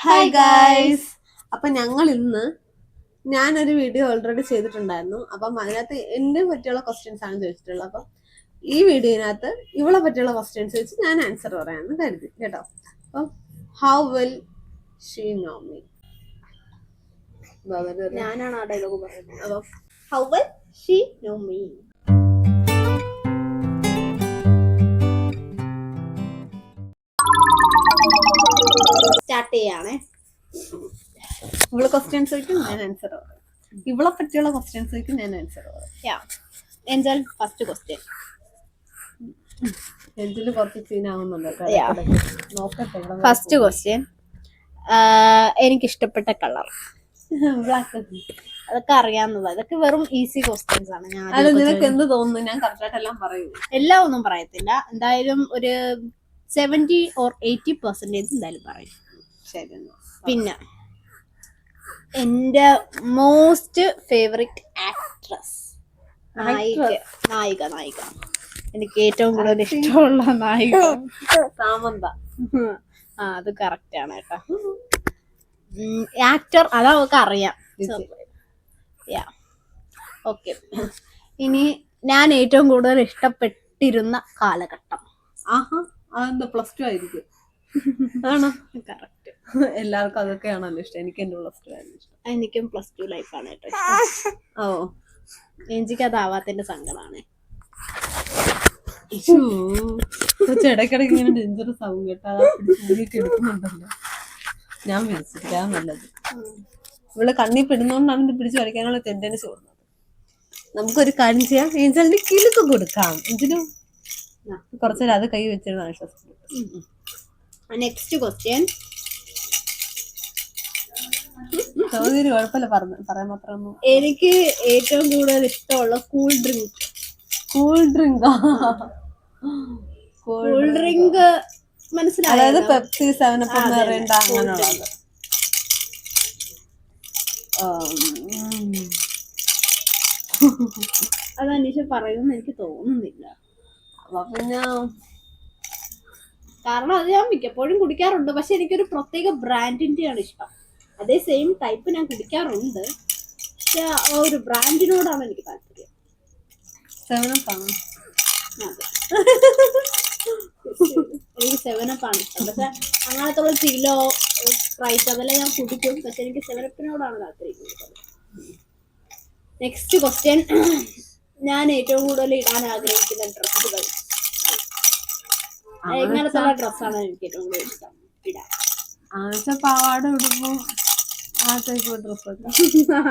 Hi guys. അപ്പൊ ഞങ്ങൾ ഇന്ന് ഞാനൊരു വീഡിയോ ഓൾറെഡി ചെയ്തിട്ടുണ്ടായിരുന്നു. അപ്പം അതിനകത്ത് എന്നെ പറ്റിയുള്ള ക്വസ്റ്റ്യൻസ് ആണ് ചോദിച്ചിട്ടുള്ളത്. അപ്പം ഈ വീഡിയോനകത്ത് ഇവളെ പറ്റിയുള്ള ക്വസ്റ്റ്യൻസ് വെച്ച് ഞാൻ ആൻസർ പറയാമെന്ന് കരുതി കേട്ടോ. അപ്പം how well she know me. ഞാനാണ് ആ ഡയലോഗ് പറയുന്നത്. അപ്പം how well she know me. Start ചെയ്യാണ്. ഇവളെ ക്വസ്റ്റ്യൻസ് ചോദിക്കും, ഞാൻ ആൻസർ പറയാം. ഇവളെ പറ്റിയുള്ള ക്വസ്റ്റ്യൻസ് ചോദിക്കും, ഞാൻ ആൻസർ പറയാം. എൻജൽ ഫസ്റ്റ് ക്വസ്റ്റ്യൻ. എഞ്ചില് കുറച്ച് സീനാവുന്നുണ്ട്. നോക്കട്ടെ. ഫസ്റ്റ് ക്വസ്റ്റ്യൻ, എനിക്കിഷ്ടപ്പെട്ട കളർ. ബ്ലാക്ക്. അതൊക്കെ അറിയാവുന്നതാ. അതൊക്കെ വെറും ഈസി ക്വസ്റ്റ്യൻസ് ആണ്. അല്ല, നിനക്ക് എന്ത് തോന്നുന്നു? ഞാൻ കറക്റ്റായിട്ട് എല്ലാം പറയൂ. എല്ലാം ഒന്നും പറയത്തില്ല. എന്തായാലും ഒരു 70 or 80% എന്തായാലും പറയും. ശരി. പിന്നെ എന്റെ മോസ്റ്റ് ഫേവറേറ്റ് ആക്ട്രസ്, നായിക എനിക്ക് ഏറ്റവും കൂടുതൽ ഇഷ്ടമുള്ള നായിക സാമന്ത. അത് കറക്റ്റ് ആണ് കേട്ടോ. ആക്ടർ അതൊക്കെ അറിയാം. ഓക്കെ. ഇനി ഞാൻ ഏറ്റവും കൂടുതൽ ഇഷ്ടപ്പെട്ടിരുന്ന കാലഘട്ടം. അതെന്താ പ്ലസ് 2 ആയിരിക്കും? ആണോ? കറക്റ്റ്. എല്ലാവർക്കും അതൊക്കെയാണല്ലോ ഇഷ്ടം. എനിക്ക് എന്റെ പ്ലസ് 2 ആയിരുന്നു ഇഷ്ടം. എനിക്കും പ്ലസ് 2 ലൈഫാണ് കേട്ടോ. ഓ, എനിക്ക് അതാവാത്തിന്റെ സങ്കടമാണ്. ഇടയ്ക്കിടയ്ക്ക് ഇങ്ങനെ ഡേഞ്ചറസ് ആവും കേട്ടോ. അതൊക്കെ എടുക്കുന്നുണ്ടല്ലോ. ഞാൻ വിളിച്ചിരിക്കാ നല്ലത്. ഇവിടെ കണ്ണിൽ പെടുന്നോണ്ടാണ് ഇത് പിടിച്ച് വരയ്ക്കാനുള്ള ടെൻഡൻസി വരുന്നത്. നമുക്കൊരു കാര്യം ചെയ്യാം, ഏഞ്ചലിന് കിലുക്ക് കൊടുക്കാം. എങ്കിലും കുറച്ചേരം അത് കൈ വെച്ചിരുന്ന ആശ്വാസം. Next question. ചോദ്യം കുഴപ്പമില്ല, പറയാൻ മാത്രം. എനിക്ക് ഏറ്റവും കൂടുതൽ ഇഷ്ടമുള്ള കൂൾ ഡ്രിങ്ക്. കൂൾ ഡ്രിങ്ക് മനസ്സിലായി. അതായത് പെപ്സി, 7up, മിറിണ്ട അങ്ങനെയുള്ളത്. അത് അനീഷ പറയുമെന്ന് എനിക്ക് തോന്നുന്നില്ല. പിന്നെ കാരണം അത് ഞാൻ മിക്കപ്പോഴും കുടിക്കാറുണ്ട്. പക്ഷെ എനിക്കൊരു പ്രത്യേക ബ്രാൻഡിന്റെയാണ് ഇഷ്ടം. അതേ സെയിം ടൈപ്പ് ഞാൻ കുടിക്കാറുണ്ട്, പക്ഷെ ആ ഒരു ബ്രാൻഡിനോടാണ് എനിക്ക് താല്പര്യം. 7up ആണ്. എനിക്ക് 7up ആണ് ഇഷ്ടം. പക്ഷെ അങ്ങനത്തുള്ള ചില്ലോ, സ്പ്രൈറ്റ് അതെല്ലാം ഞാൻ കുടിക്കും. പക്ഷെ എനിക്ക് 7upനോടാണ് താല്പര്യം കൂടുതൽ. നെക്സ്റ്റ് ക്വസ്റ്റ്യൻ, ഞാൻ ഏറ്റവും കൂടുതൽ ഇടാൻ ആഗ്രഹിക്കുന്ന ഡ്രസ്സുകൾ. എങ്ങനത്തെ ഡ്രസ്സാണ് എനിക്ക് ഏറ്റവും കൂടുതൽ ഇഷ്ടം ഇടാൻ? പാവാട ഉടുപ്പോ ആ ടൈപ്പ് ഡ്രസ്സൊക്കെ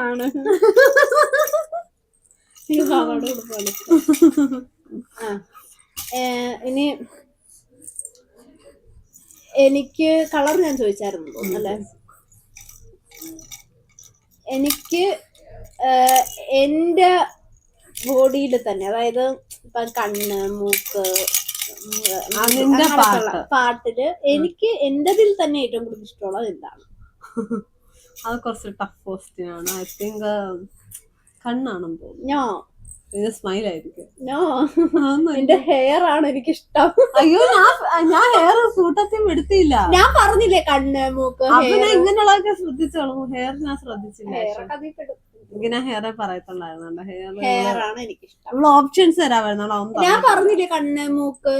ആണ്. പാവാട ഉടുപ്പാണ് ഇഷ്ടം. ഇനി എനിക്ക് കളർ ഞാൻ ചോദിച്ചായിരുന്നു അല്ലേ? എനിക്ക് എന്റെ ബോഡിയിൽ തന്നെ, അതായത് ഇപ്പൊ കണ്ണ്, മൂക്ക്, പാട്ടില് എനിക്ക് എന്റതിൽ തന്നെ ഏറ്റവും കൂടുതൽ ഇഷ്ടമുള്ളത് എന്താണ്? അത് കുറച്ച് ടഫ് ക്വസ്റ്റ്യൻ ആണ്. ഐ തിങ്ക് കണ്ണാണെന്ന് തോന്നുന്നു. നോ, ഇത് സ്മൈൽ ആയിരിക്കും. നോ, എന്റെ ഹെയർ ആണ് എനിക്ക് ഇഷ്ടം. അയ്യോ, ഞാൻ ഹെയർ കൂട്ടത്തിൽ എടുത്തില്ല. ഞാൻ പറഞ്ഞില്ലേ കണ്ണ്, മൂക്ക്, ഇങ്ങനെയുള്ളതൊക്കെ ശ്രദ്ധിച്ചോളൂ. ഹെയർ ഞാൻ ശ്രദ്ധിച്ചില്ല. ഇങ്ങനെ ഹെയർ പറയത്തുണ്ടായിരുന്നു. ഹെയർ ആണ് എനിക്ക് ഇഷ്ടം. ഓപ്ഷൻസ് തരാമായിരുന്നു. ഞാൻ പറഞ്ഞില്ലേ കണ്ണ്, മൂക്ക്,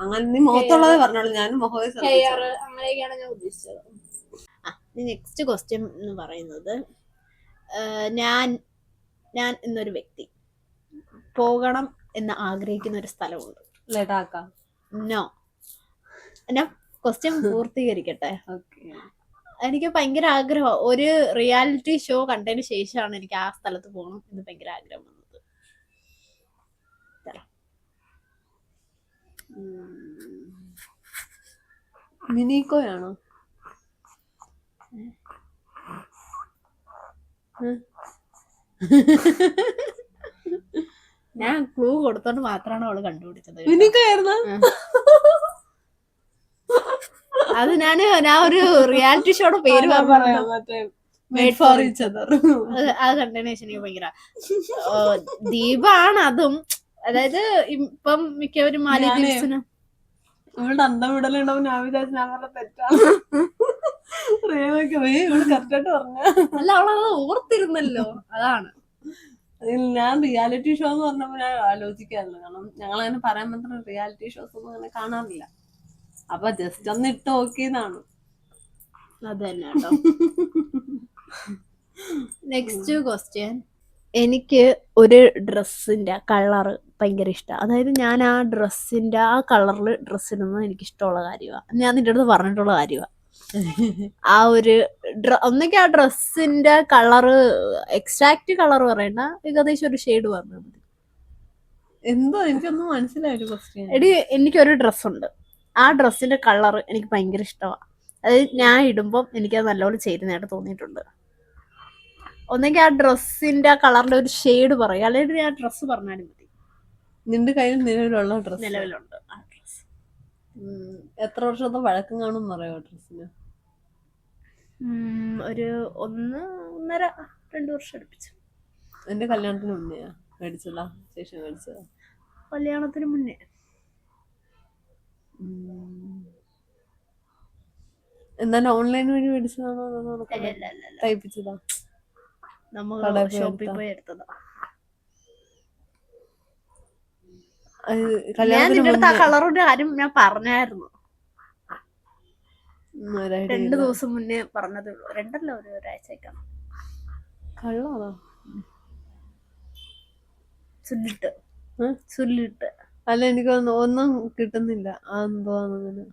അങ്ങനെ നീ മുഖത്തുള്ളത് പറഞ്ഞോളൂ. ഞാൻ ഹെയർ അങ്ങനെയൊക്കെയാണ് ഞാൻ ഉദ്ദേശിച്ചത്. നെക്സ്റ്റ് ക്വസ്റ്റ്യൻ എന്ന് പറയുന്നത്, ഞാൻ എന്നൊരു വ്യക്തി പോകണം എന്ന് ആഗ്രഹിക്കുന്ന ഒരു സ്ഥലമുണ്ട്. ലഡാക്ക? നോ, ഞാൻ ക്വസ്റ്റ്യൻ പൂർത്തീകരിക്കട്ടെ. എനിക്ക് ഭയങ്കര ആഗ്രഹം, ഒരു റിയാലിറ്റി ഷോ കണ്ടതിന് ശേഷമാണ് എനിക്ക് ആ സ്ഥലത്ത് പോകണം എന്ന് ഭയങ്കര ആഗ്രഹം വന്നത്. മിനിക്കോയാണോ? ഞാൻ ക്ലൂ കൊടുത്തോണ്ട് മാത്രമാണ് അവള് കണ്ടുപിടിച്ചത്. അത് ഞാൻ ഒരു റിയാലിറ്റി ഷോയുടെ പേര് പറയാം, അത് കണ്ടതിന് ശേഷം എനിക്ക് ഭയങ്കര ദീപാണ് അതും. അതായത് ഇപ്പം മിക്കവരും മാലിദ്വീപ്സിന് ഇവളുടെ അന്തം വിടലുണ്ടാവും. ഞാൻ വിചാരിച്ചു ഞാൻ പറഞ്ഞ തെറ്റാണ്. ഇവിടെ കറക്റ്റായിട്ട് പറഞ്ഞ. അല്ല അവളത് ഓർത്തിരുന്നല്ലോ, അതാണ്. ഞാൻ റിയാലിറ്റി ഷോ എന്ന് പറഞ്ഞപ്പോ ഞാൻ ആലോചിക്കാറില്ല, കാരണം ഞങ്ങൾ അങ്ങനെ പറയാൻ മാത്രം റിയാലിറ്റി ഷോസ് ഒന്നും അങ്ങനെ കാണാറില്ല. അപ്പൊ ജസ്റ്റ് ഒന്ന് ഇട്ട് നോക്കിയതാണ്. അത് തന്നെ കേട്ടോ. Next question. എനിക്ക് ഒരു ഡ്രസ്സിന്റെ കളറ് ഭയങ്കര ഇഷ്ടമാണ്. അതായത് ഞാൻ ആ ഡ്രസ്സിന്റെ ആ കളറിൽ ഡ്രസ്സ് ഇടുന്നത് എനിക്ക് ഇഷ്ടമുള്ള കാര്യമാണ്. ഞാൻ നിന്റെ അടുത്ത് പറഞ്ഞിട്ടുള്ള കാര്യമാണ്. ആ ഒരു ഒന്നെങ്കിൽ ആ ഡ്രസ്സിന്റെ കളറ്, എക്സാക്ട് കളർ പറയണ്ട, ഏകദേശം ഒരു ഷെയ്ഡ് പറഞ്ഞാൽ മതി. എന്തോ എനിക്കൊന്നും മനസ്സിലായൊരു ക്വസ്റ്റ്യൻ. എടി, എനിക്കൊരു ഡ്രസ്സുണ്ട്, ആ ഡ്രസ്സിന്റെ കളർ എനിക്ക് ഭയങ്കര ഇഷ്ടമാണ്. അതായത് ഞാൻ ഇടുമ്പം എനിക്കത് നല്ലപോലെ ചേരുന്നതായിട്ട് തോന്നിയിട്ടുണ്ട്. ഒന്നെങ്കിൽ ആ ഡ്രസ്സിന്റെ ആ കളറിന്റെ ഒരു ഷെയ്ഡ് പറയും, അല്ലെങ്കിൽ ആ ഡ്രസ്സ് പറഞ്ഞാലും മതി. നിന്റെ കയ്യിൽ നിലവിലുള്ള ഡ്രസ്? നിലവിലുണ്ട് ആ ഡ്രസ്. എത്ര വർഷത്തെ വഴക്കം കാണും പറയാ ഡ്രസ്സിന്? ഒരു 1.5-2 വർഷം അടുപ്പിച്ചു. എന്റെ കല്യാണത്തിന് മുന്നെയാ മേടിച്ചതാ, ശേഷം മേടിച്ചതാ? കല്യാണത്തിന് മുന്നേ. എന്നാലും ഓൺലൈൻ വഴി മേടിച്ചതാണോ അതോ തയ്പ്പിച്ചതാ? നമ്മൾ ഷോപ്പിൽ പോയി എടുത്തതാ. ഞാൻ നിന്റെ അടുത്ത് ആ കളറിന്റെ കാര്യം ഞാൻ പറഞ്ഞായിരുന്നു 2 ദിവസം മുന്നേ പറഞ്ഞതേ ഉള്ളൂ. 2 അല്ല, ഒരാഴ്ചക്കാണ്. കള്ളാണോ? സുല്ലിട്ട്. അല്ല, എനിക്ക് ഒന്നും കിട്ടുന്നില്ല. എന്തോന്നങ്ങനെ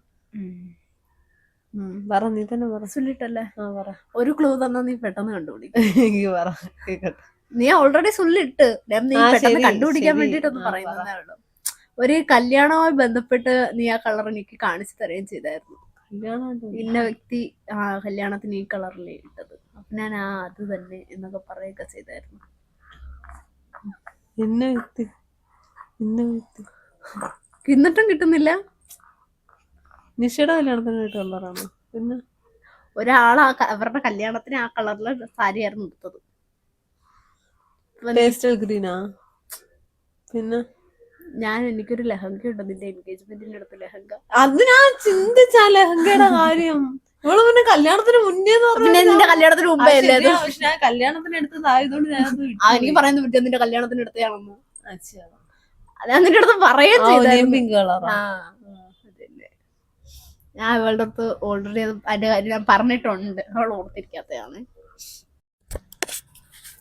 പറ, നീ തന്നെ പറ. സുല്ലിട്ടല്ലേ? പറ. ഒരു ക്ലൂ തന്നാ നീ പെട്ടെന്ന് കണ്ടുപിടിക്കും. പറ, കേക്കട്ടെ. നീ ഓൾറെഡി സുല്ലിട്ട്, നീ പെട്ടെന്ന് കണ്ടുപിടിക്കാൻ വേണ്ടിട്ടൊന്ന് പറയുന്നതേ ഉള്ളൂ. ഒരു കല്യാണവുമായി ബന്ധപ്പെട്ട് നീ ആ കളർ എനിക്ക് കാണിച്ചു തരുകയും ചെയ്തായിരുന്നു. ഇന്ന വ്യക്തി കല്യാണത്തിന് ഈ കളറിലേ ഇട്ടത്, അപ്പൊ ഞാൻ അത് തന്നെ എന്നൊക്കെ പറയുകയൊക്കെ ചെയ്തായിരുന്നു. എന്നിട്ടും കിട്ടുന്നില്ല. നിഷയുടെ കല്യാണത്തിന് കളറാണോ? പിന്നെ ഒരാളാ അവരുടെ കല്യാണത്തിന് ആ കളറിലെ സാരി ആയിരുന്നു എടുത്തത്. പേസ്റ്റൽ ഗ്രീനാ? പിന്നെ എനിക്കൊരു ലഹങ്ക ഉണ്ട്, നിന്റെ എൻഗേജ്മെന്റിന്റെ അടുത്ത് ലഹങ്ക. അത് ഞാൻ ചിന്തിച്ച ലഹങ്കയുടെ കാര്യം. ഇവള് പിന്നെ കല്യാണത്തിന് മുന്നേ നിന്റെ കല്യാണത്തിന് മുമ്പേ അല്ലേ? ഞാൻ കല്യാണത്തിന് എടുത്തതായതുകൊണ്ട് ഞാൻ എനിക്ക് പറയാൻ പറ്റിയ നിന്റെ കല്യാണത്തിന് എടുത്തതാണെന്ന്. ഞാൻ നിന്റെ അടുത്ത് പറയുകയും ചെയ്തായിരുന്നു. Pink colour. ഞാൻ അവളുടെ അടുത്ത് ഓൾറെഡി അതിന്റെ കാര്യം ഞാൻ പറഞ്ഞിട്ടുണ്ട്, അവൾ ഓർത്തിരിക്കാത്തതാണ്.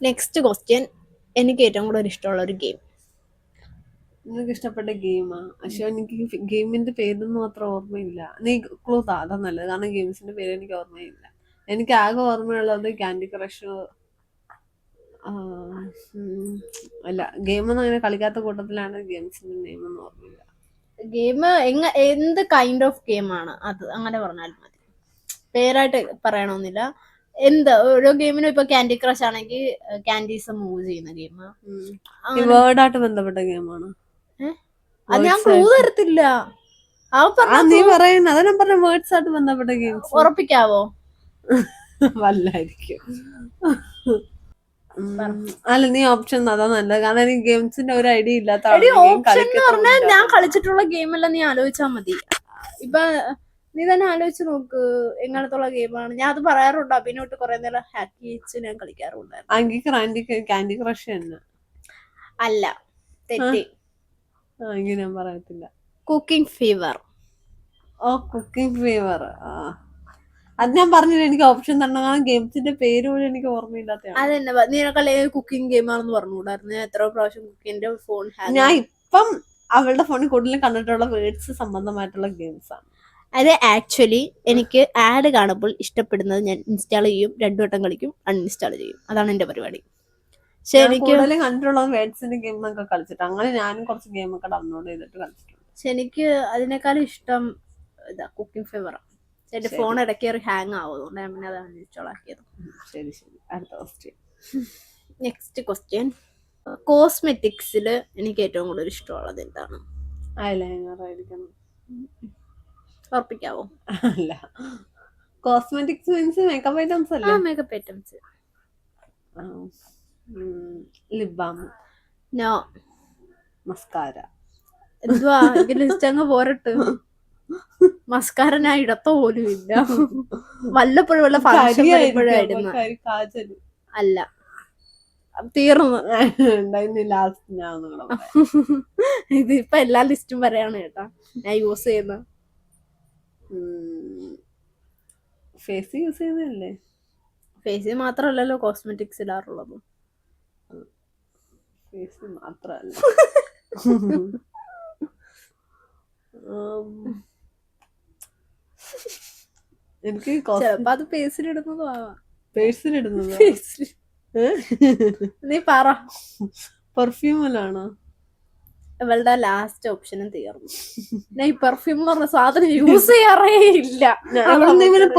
Next question. എനിക്ക് ഏറ്റവും കൂടുതൽ ഇഷ്ടമുള്ള ഒരു ഗെയിം. നിനക്ക് ഇഷ്ടപ്പെട്ട ഗെയിമാ? പക്ഷെ എനിക്ക് ഗെയിമിന്റെ പേരൊന്നും അത്ര ഓർമ്മയില്ല. നീ ക്ലൂ താ, അതാ നല്ലത്. കാരണം ഗെയിംസിന്റെ പേര് എനിക്ക് ഓർമ്മയില്ല. എനിക്ക് ആകെ ഓർമ്മയുള്ളത് ക്യാൻഡി ക്രഷ്. അല്ല, ഗെയിമൊന്നും അങ്ങനെ കളിക്കാത്ത കൂട്ടത്തിലാണ് ഗെയിംസിന്റെ നെയിം ഒന്നും ഓർമ്മയില്ല. ഗെയിം എന്ത് കൈൻഡ് ഓഫ് ഗെയിമാണ് അത്, അങ്ങനെ പറഞ്ഞാൽ മതി. പേരായിട്ട് പറയണമെന്നില്ല. ഓരോ ഗെയിമിനും ഇപ്പൊ ക്യാൻഡി ക്രഷ് ആണെങ്കിൽ ക്യാൻഡീസ് മൂവ് ചെയ്യുന്ന ഗെയിം. വേർഡായിട്ട് ബന്ധപ്പെട്ട ഗെയിമാണ്. അത് ഞാൻ ക്ലൂ തരത്തില്ല. നീ പറയുന്ന അതാ ഞാൻ പറഞ്ഞ വേർഡ്സ് ആയിട്ട് ബന്ധപ്പെട്ട ഗെയിംസ്. ഉറപ്പിക്കാവോ? വല്ലായിരിക്കും. അല്ല, നീ ഓപ്ഷൻ അതാ നല്ലത്. കാരണം എനിക്ക് ഗെയിംസിന്റെ ഒരു ഐഡിയ ഇല്ലാത്ത. ഞാൻ കളിച്ചിട്ടുള്ള ഗെയിം എല്ലാം നീ ആലോചിച്ചാ മതി. ഇപ്പൊ നീ തന്നെ ആലോചിച്ച് നോക്ക് എങ്ങനത്തുള്ള ഗെയിമാണ്. ഞാൻ അത് പറയാറുണ്ട്. അഭിനോട്ട് കുറെ നേരം ഹാക്ക് ഞാൻ കളിക്കാറുണ്ടായിരുന്നു. ക്യാൻഡി ക്രഷ് തന്നെ അല്ല, തെറ്റി. ഞാൻ പറയത്തില്ല. Cooking fever. Cooking fever. അത് ഞാൻ പറഞ്ഞില്ല, എനിക്ക് ഓപ്ഷൻ തരണം. കാരണം ഗെയിംസിന്റെ പേര് പോലും എനിക്ക് ഓർമ്മയില്ലാത്ത. അതെന്നെ, നീനക്കല്ലേ കുക്കിംഗ് ഗെയിം ആണെന്ന് പറഞ്ഞുകൂടായിരുന്നു? ഞാൻ എത്ര പ്രാവശ്യം കുക്കിന്റെ ഫോൺ ഞാൻ ഇപ്പം അവളുടെ ഫോണിൽ കൂടുതലും കണ്ടിട്ടുള്ള വേർഡ്സ് സംബന്ധമായിട്ടുള്ള ഗെയിംസ് ആണ്. അത് ആക്ച്വലി എനിക്ക് ആഡ് കാണുമ്പോൾ ഇഷ്ടപ്പെടുന്നത് ഞാൻ ഇൻസ്റ്റാൾ ചെയ്യും, 2 വട്ടം കളിക്കും, അൺഇൻസ്റ്റാൾ ചെയ്യും. അതാണ് എന്റെ പരിപാടി. പക്ഷെ എനിക്ക് കൂടുതലും കണ്ടിട്ടുള്ള വേർഡ്സിന്റെ ഗെയിം ഒക്കെ കളിച്ചിട്ട് അങ്ങനെ ഞാനും കുറച്ച് ഗെയിം ഒക്കെ ഡൗൺലോഡ് ചെയ്തിട്ട് കളിച്ചിട്ടുണ്ട്. പക്ഷെ എനിക്ക് അതിനേക്കാളും ഇഷ്ടം ഇതാ കുക്കിംഗ് ഫീവറാണ്. എന്റെ ഫോൺ ഇടയ്ക്ക് ഹാങ് ആവുന്നതുകൊണ്ട് ഞാൻ പിന്നെ അതാണ് ഇൻസ്റ്റാൾ ആക്കിയത്. ശരി, അടുത്ത ക്വസ്റ്റ്യൻ. Next question. കോസ്മെറ്റിക്സിൽ എനിക്ക് ഏറ്റവും കൂടുതൽ ഇഷ്ടമുള്ളത് എന്താണ്? ഐലൈനർ ആയിരിക്കണം. ഉറപ്പിക്കാവോ? അല്ല, കോസ്മെറ്റിക്സ് മീൻസ് മേക്കപ്പ് ഐറ്റംസ് അല്ലേ? Makeup items. Lip balm. No. Mascara. എന്തുവാ ലിസ്റ്റ് അങ്ങ് പോരട്ട്. മസ്കാര ഞാൻ ഇടത്ത പോലും ഇല്ല. വല്ലപ്പോഴും വല്ല ഫംഗ്ഷൻ വരുമ്പോഴായിരുന്നു. കാജല് അല്ല, തീർന്നു. ലാസ്റ്റ് ഞാൻ ഇതിപ്പോ എല്ലാ ലിസ്റ്റും വരെയാണ് കേട്ടാ ഞാൻ യൂസ് ചെയ്യുന്ന. ഫേസ് യൂസ് ചെയ്യുന്നതല്ലേ? ഫേസിൽ മാത്രമല്ലല്ലോ കോസ്മെറ്റിക്സ് ഇടാറുള്ളത്. ഫേസ് മാത്രല്ല. എനിക്ക് ചിലപ്പോ അത് ഫേസിലിടുന്നതും ആവാം. പേഴ്സിലിടുന്നത് നീ പറ. പെർഫ്യൂമിലാണോ? ഇവളുടെ ലാസ്റ്റ് ഓപ്ഷനും തീർന്നു. ഞാൻ ഈ പെർഫ്യൂം എന്ന് പറഞ്ഞ സാധനം യൂസ് ചെയ്യാറേ ഇല്ല.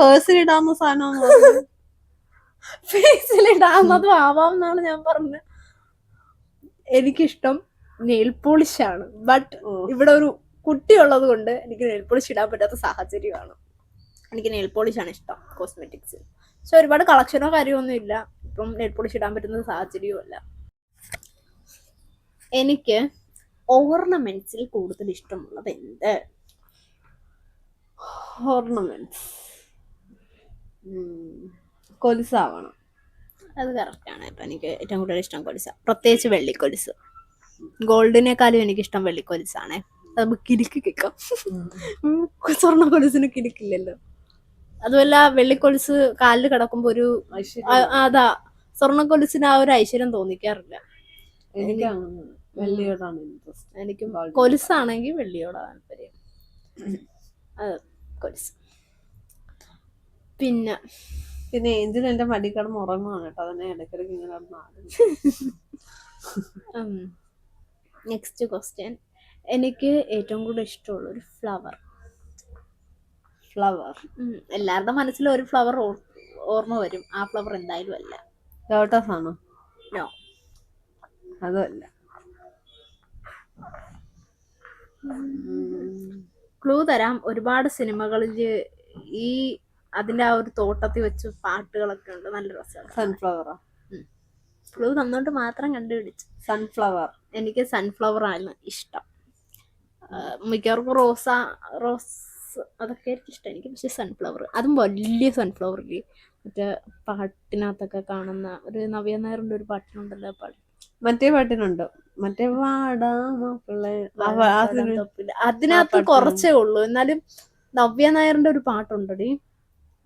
പേഴ്സിലിടാവുന്ന സാധനം ഫേസിലിടാവുന്നതും ആവാം എന്നാണ് ഞാൻ പറഞ്ഞത്. എനിക്കിഷ്ടം നെയിൽ പോളിഷ് ആണ്. ബട്ട് ഇവിടെ ഒരു കുട്ടി ഉള്ളത് കൊണ്ട് എനിക്ക് നെയിൽ പോളിഷ് ഇടാൻ പറ്റാത്ത സാഹചര്യമാണ്. എനിക്ക് നെയിൽ പോളിഷ് ആണ് ഇഷ്ടം കോസ്മെറ്റിക്സ്. പക്ഷെ ഒരുപാട് കളക്ഷനോ കാര്യമൊന്നും ഇല്ല. ഇപ്പം നെയിൽ പോളിഷ് ഇടാൻ പറ്റുന്ന സാഹചര്യവും അല്ല. എനിക്ക് ഓർണമെന്റ്സിൽ കൂടുതൽ ഇഷ്ടമുള്ളത് എന്ത്? ഓർണമെന്റ്സ് കൊലുസാവണം. അത് കറക്റ്റാണ് കേട്ടോ. എനിക്ക് ഏറ്റവും കൂടുതൽ ഇഷ്ടം കൊലുസ, പ്രത്യേകിച്ച് വെള്ളിക്കൊലുസ്. ഗോൾഡിനേക്കാളും എനിക്കിഷ്ടം വെള്ളിക്കൊലുസാണേ. അത് കിലുക്കി കിക്കാം. സ്വർണ്ണ കൊലുസിന് കിലുക്കില്ലല്ലോ. അതുമല്ല വെള്ളിക്കൊലുസ് കാലിൽ കിടക്കുമ്പോ ഒരു അതാ സ്വർണ്ണ കൊലുസിന് ആ ഒരു ഐശ്വര്യം തോന്നിക്കാറില്ല. എനിക്കും കൊലുസാണെങ്കിൽ വെള്ളിയോടാ താല്പര്യം. കൊലുസ്. പിന്നെ ഏഞ്ചൽ എന്റെ മടി കിടന്ന് ഉറങ്ങുവാണ് കേട്ടോ. അതന്നെ ഇടയ്ക്കിടയ്ക്ക് ഇങ്ങനെ നെക്സ്റ്റ് ക്വസ്റ്റ്യൻ. എനിക്ക് ഏറ്റവും കൂടുതൽ ഇഷ്ടമുള്ള ഒരു ഫ്ലവർ. എല്ലാവരുടെ മനസ്സിൽ ഒരു ഫ്ലവർ ഓർമ്മ വരും. ആ ഫ്ലവർ എന്തായാലും അല്ല. ലോട്ടസ് ആണോ? നോ, അതല്ല. ക്ലൂ തരാം. ഒരുപാട് സിനിമകളിൽ ഈ അതിന്റെ ആ ഒരു തോട്ടത്തിൽ വെച്ച് പാട്ടുകളൊക്കെ ഉണ്ട്. നല്ല രസമാണ്. സൺഫ്ലവറാ? ക്ലൂ തന്നോണ്ട് മാത്രം കണ്ടുപിടിച്ചു. സൺഫ്ലവർ. എനിക്ക് സൺഫ്ലവർ ആണ് ഇഷ്ടം. മിക്കവർക്കും റോസ് അതൊക്കെ ആയിരിക്കും ഇഷ്ടം. എനിക്ക് പക്ഷെ സൺഫ്ലവർ, അതും വലിയ സൺഫ്ലവർ ഇല്ലേ, മറ്റേ പാട്ടിനകത്തൊക്കെ കാണുന്ന ഒരു നവ്യ നായരുടെ ഒരു പാട്ടിനുണ്ടല്ലോ. മറ്റേ പാട്ടിനുണ്ട്, മറ്റേ അതിനകത്ത് കുറച്ചേ ഉള്ളൂ. എന്നാലും നവ്യ നായരുടെ ഒരു പാട്ടുണ്ടടി,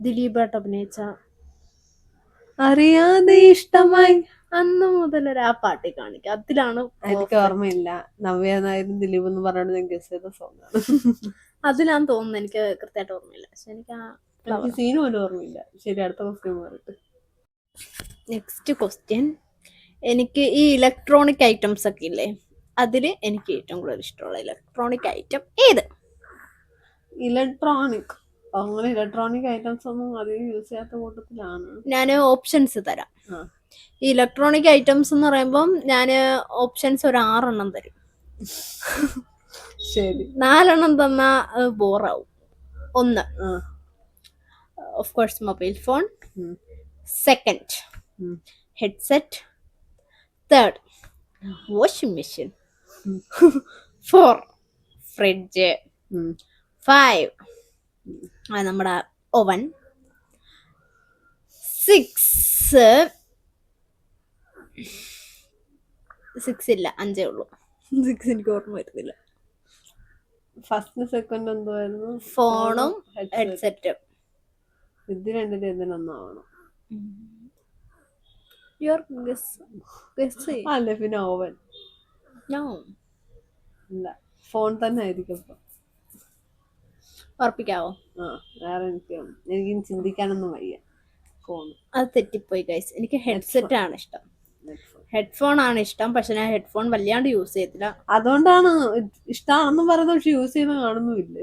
ദിലീപായിട്ട് അഭിനയിച്ച അറിയാതെ ഇഷ്ടമായി അന്ന് മുതലൊരു ആ പാട്ടി കാണിക്കുക. അതിലാണ് എനിക്ക് ഓർമ്മയില്ല. നവ്യ നായരും ദിലീപ് എന്ന് പറഞ്ഞോണ്ട് ഞാൻ ഗസ് ചെയ്ത സോങ് ആണ്. അതിലാന്ന് തോന്നുന്നു. എനിക്ക് കൃത്യമായിട്ട് ഓർമ്മയില്ല. പക്ഷെ എനിക്ക് ആ സീൻ പോലും ഓർമ്മയില്ല. ശരി, അടുത്ത ക്വസ്റ്റ്യൻ മാറിട്ട്. Next question. എനിക്ക് ഈ ഇലക്ട്രോണിക് ഐറ്റംസ് ഒക്കെ ഇല്ലേ, അതില് എനിക്ക് ഏറ്റവും കൂടുതൽ ഇഷ്ടമുള്ള ഇലക്ട്രോണിക് ഐറ്റം ഏത്? അങ്ങനെ ഇലക്ട്രോണിക് ഐറ്റംസ് ഒന്നും അധികം യൂസ് ചെയ്യാത്ത കൂട്ടത്തിലാണ്. ഞാൻ ഓപ്ഷൻസ് തരാം. ഈ ഇലക്ട്രോണിക് ഐറ്റംസ് എന്ന് പറയുമ്പം ഞാൻ ഓപ്ഷൻസ് ഒരു 6 എണ്ണം തരും. ശരി, 4 എണ്ണം തന്നാ ബോറാവും. 1 of course mobile phone, 2 headset, 3 washing machine, 4 fridge, 5 നമ്മുടെ ഓവൻ, 6 ഇല്ല, 5 ഉള്ളൂ. 6 എനിക്ക് ഓർമ്മ വരുന്നില്ല. ഫസ്റ്റ് സെക്കൻഡ് എന്തായിരുന്നു? ഫോണും ഹെഡ്സെറ്റും. ഇത് രണ്ടിലും എന്തിനൊന്നാവണം. അല്ലേ പിന്നെ ഓവൻ? ഇല്ല, ഫോൺ തന്നെ ആയിരിക്കും. ഉറപ്പിക്കാവോ? വേറെ എനിക്ക് ചിന്തിക്കാനൊന്നും വയ്യ. ഫോൺ അത് തെറ്റിപ്പോയി ഗൈസ്. എനിക്ക് ഹെഡ്സെറ്റ് ആണ് ഇഷ്ടം. ഹെഡ്ഫോൺ ആണ് ഇഷ്ടം. പക്ഷെ ഞാൻ ഹെഡ്ഫോൺ വല്ലാണ്ട് യൂസ് ചെയ്തില്ല. അതുകൊണ്ടാണ് ഇഷ്ടമാണെന്ന് പറയുന്നത്. പക്ഷെ യൂസ് ചെയ്യുന്ന കാണുന്നില്ല.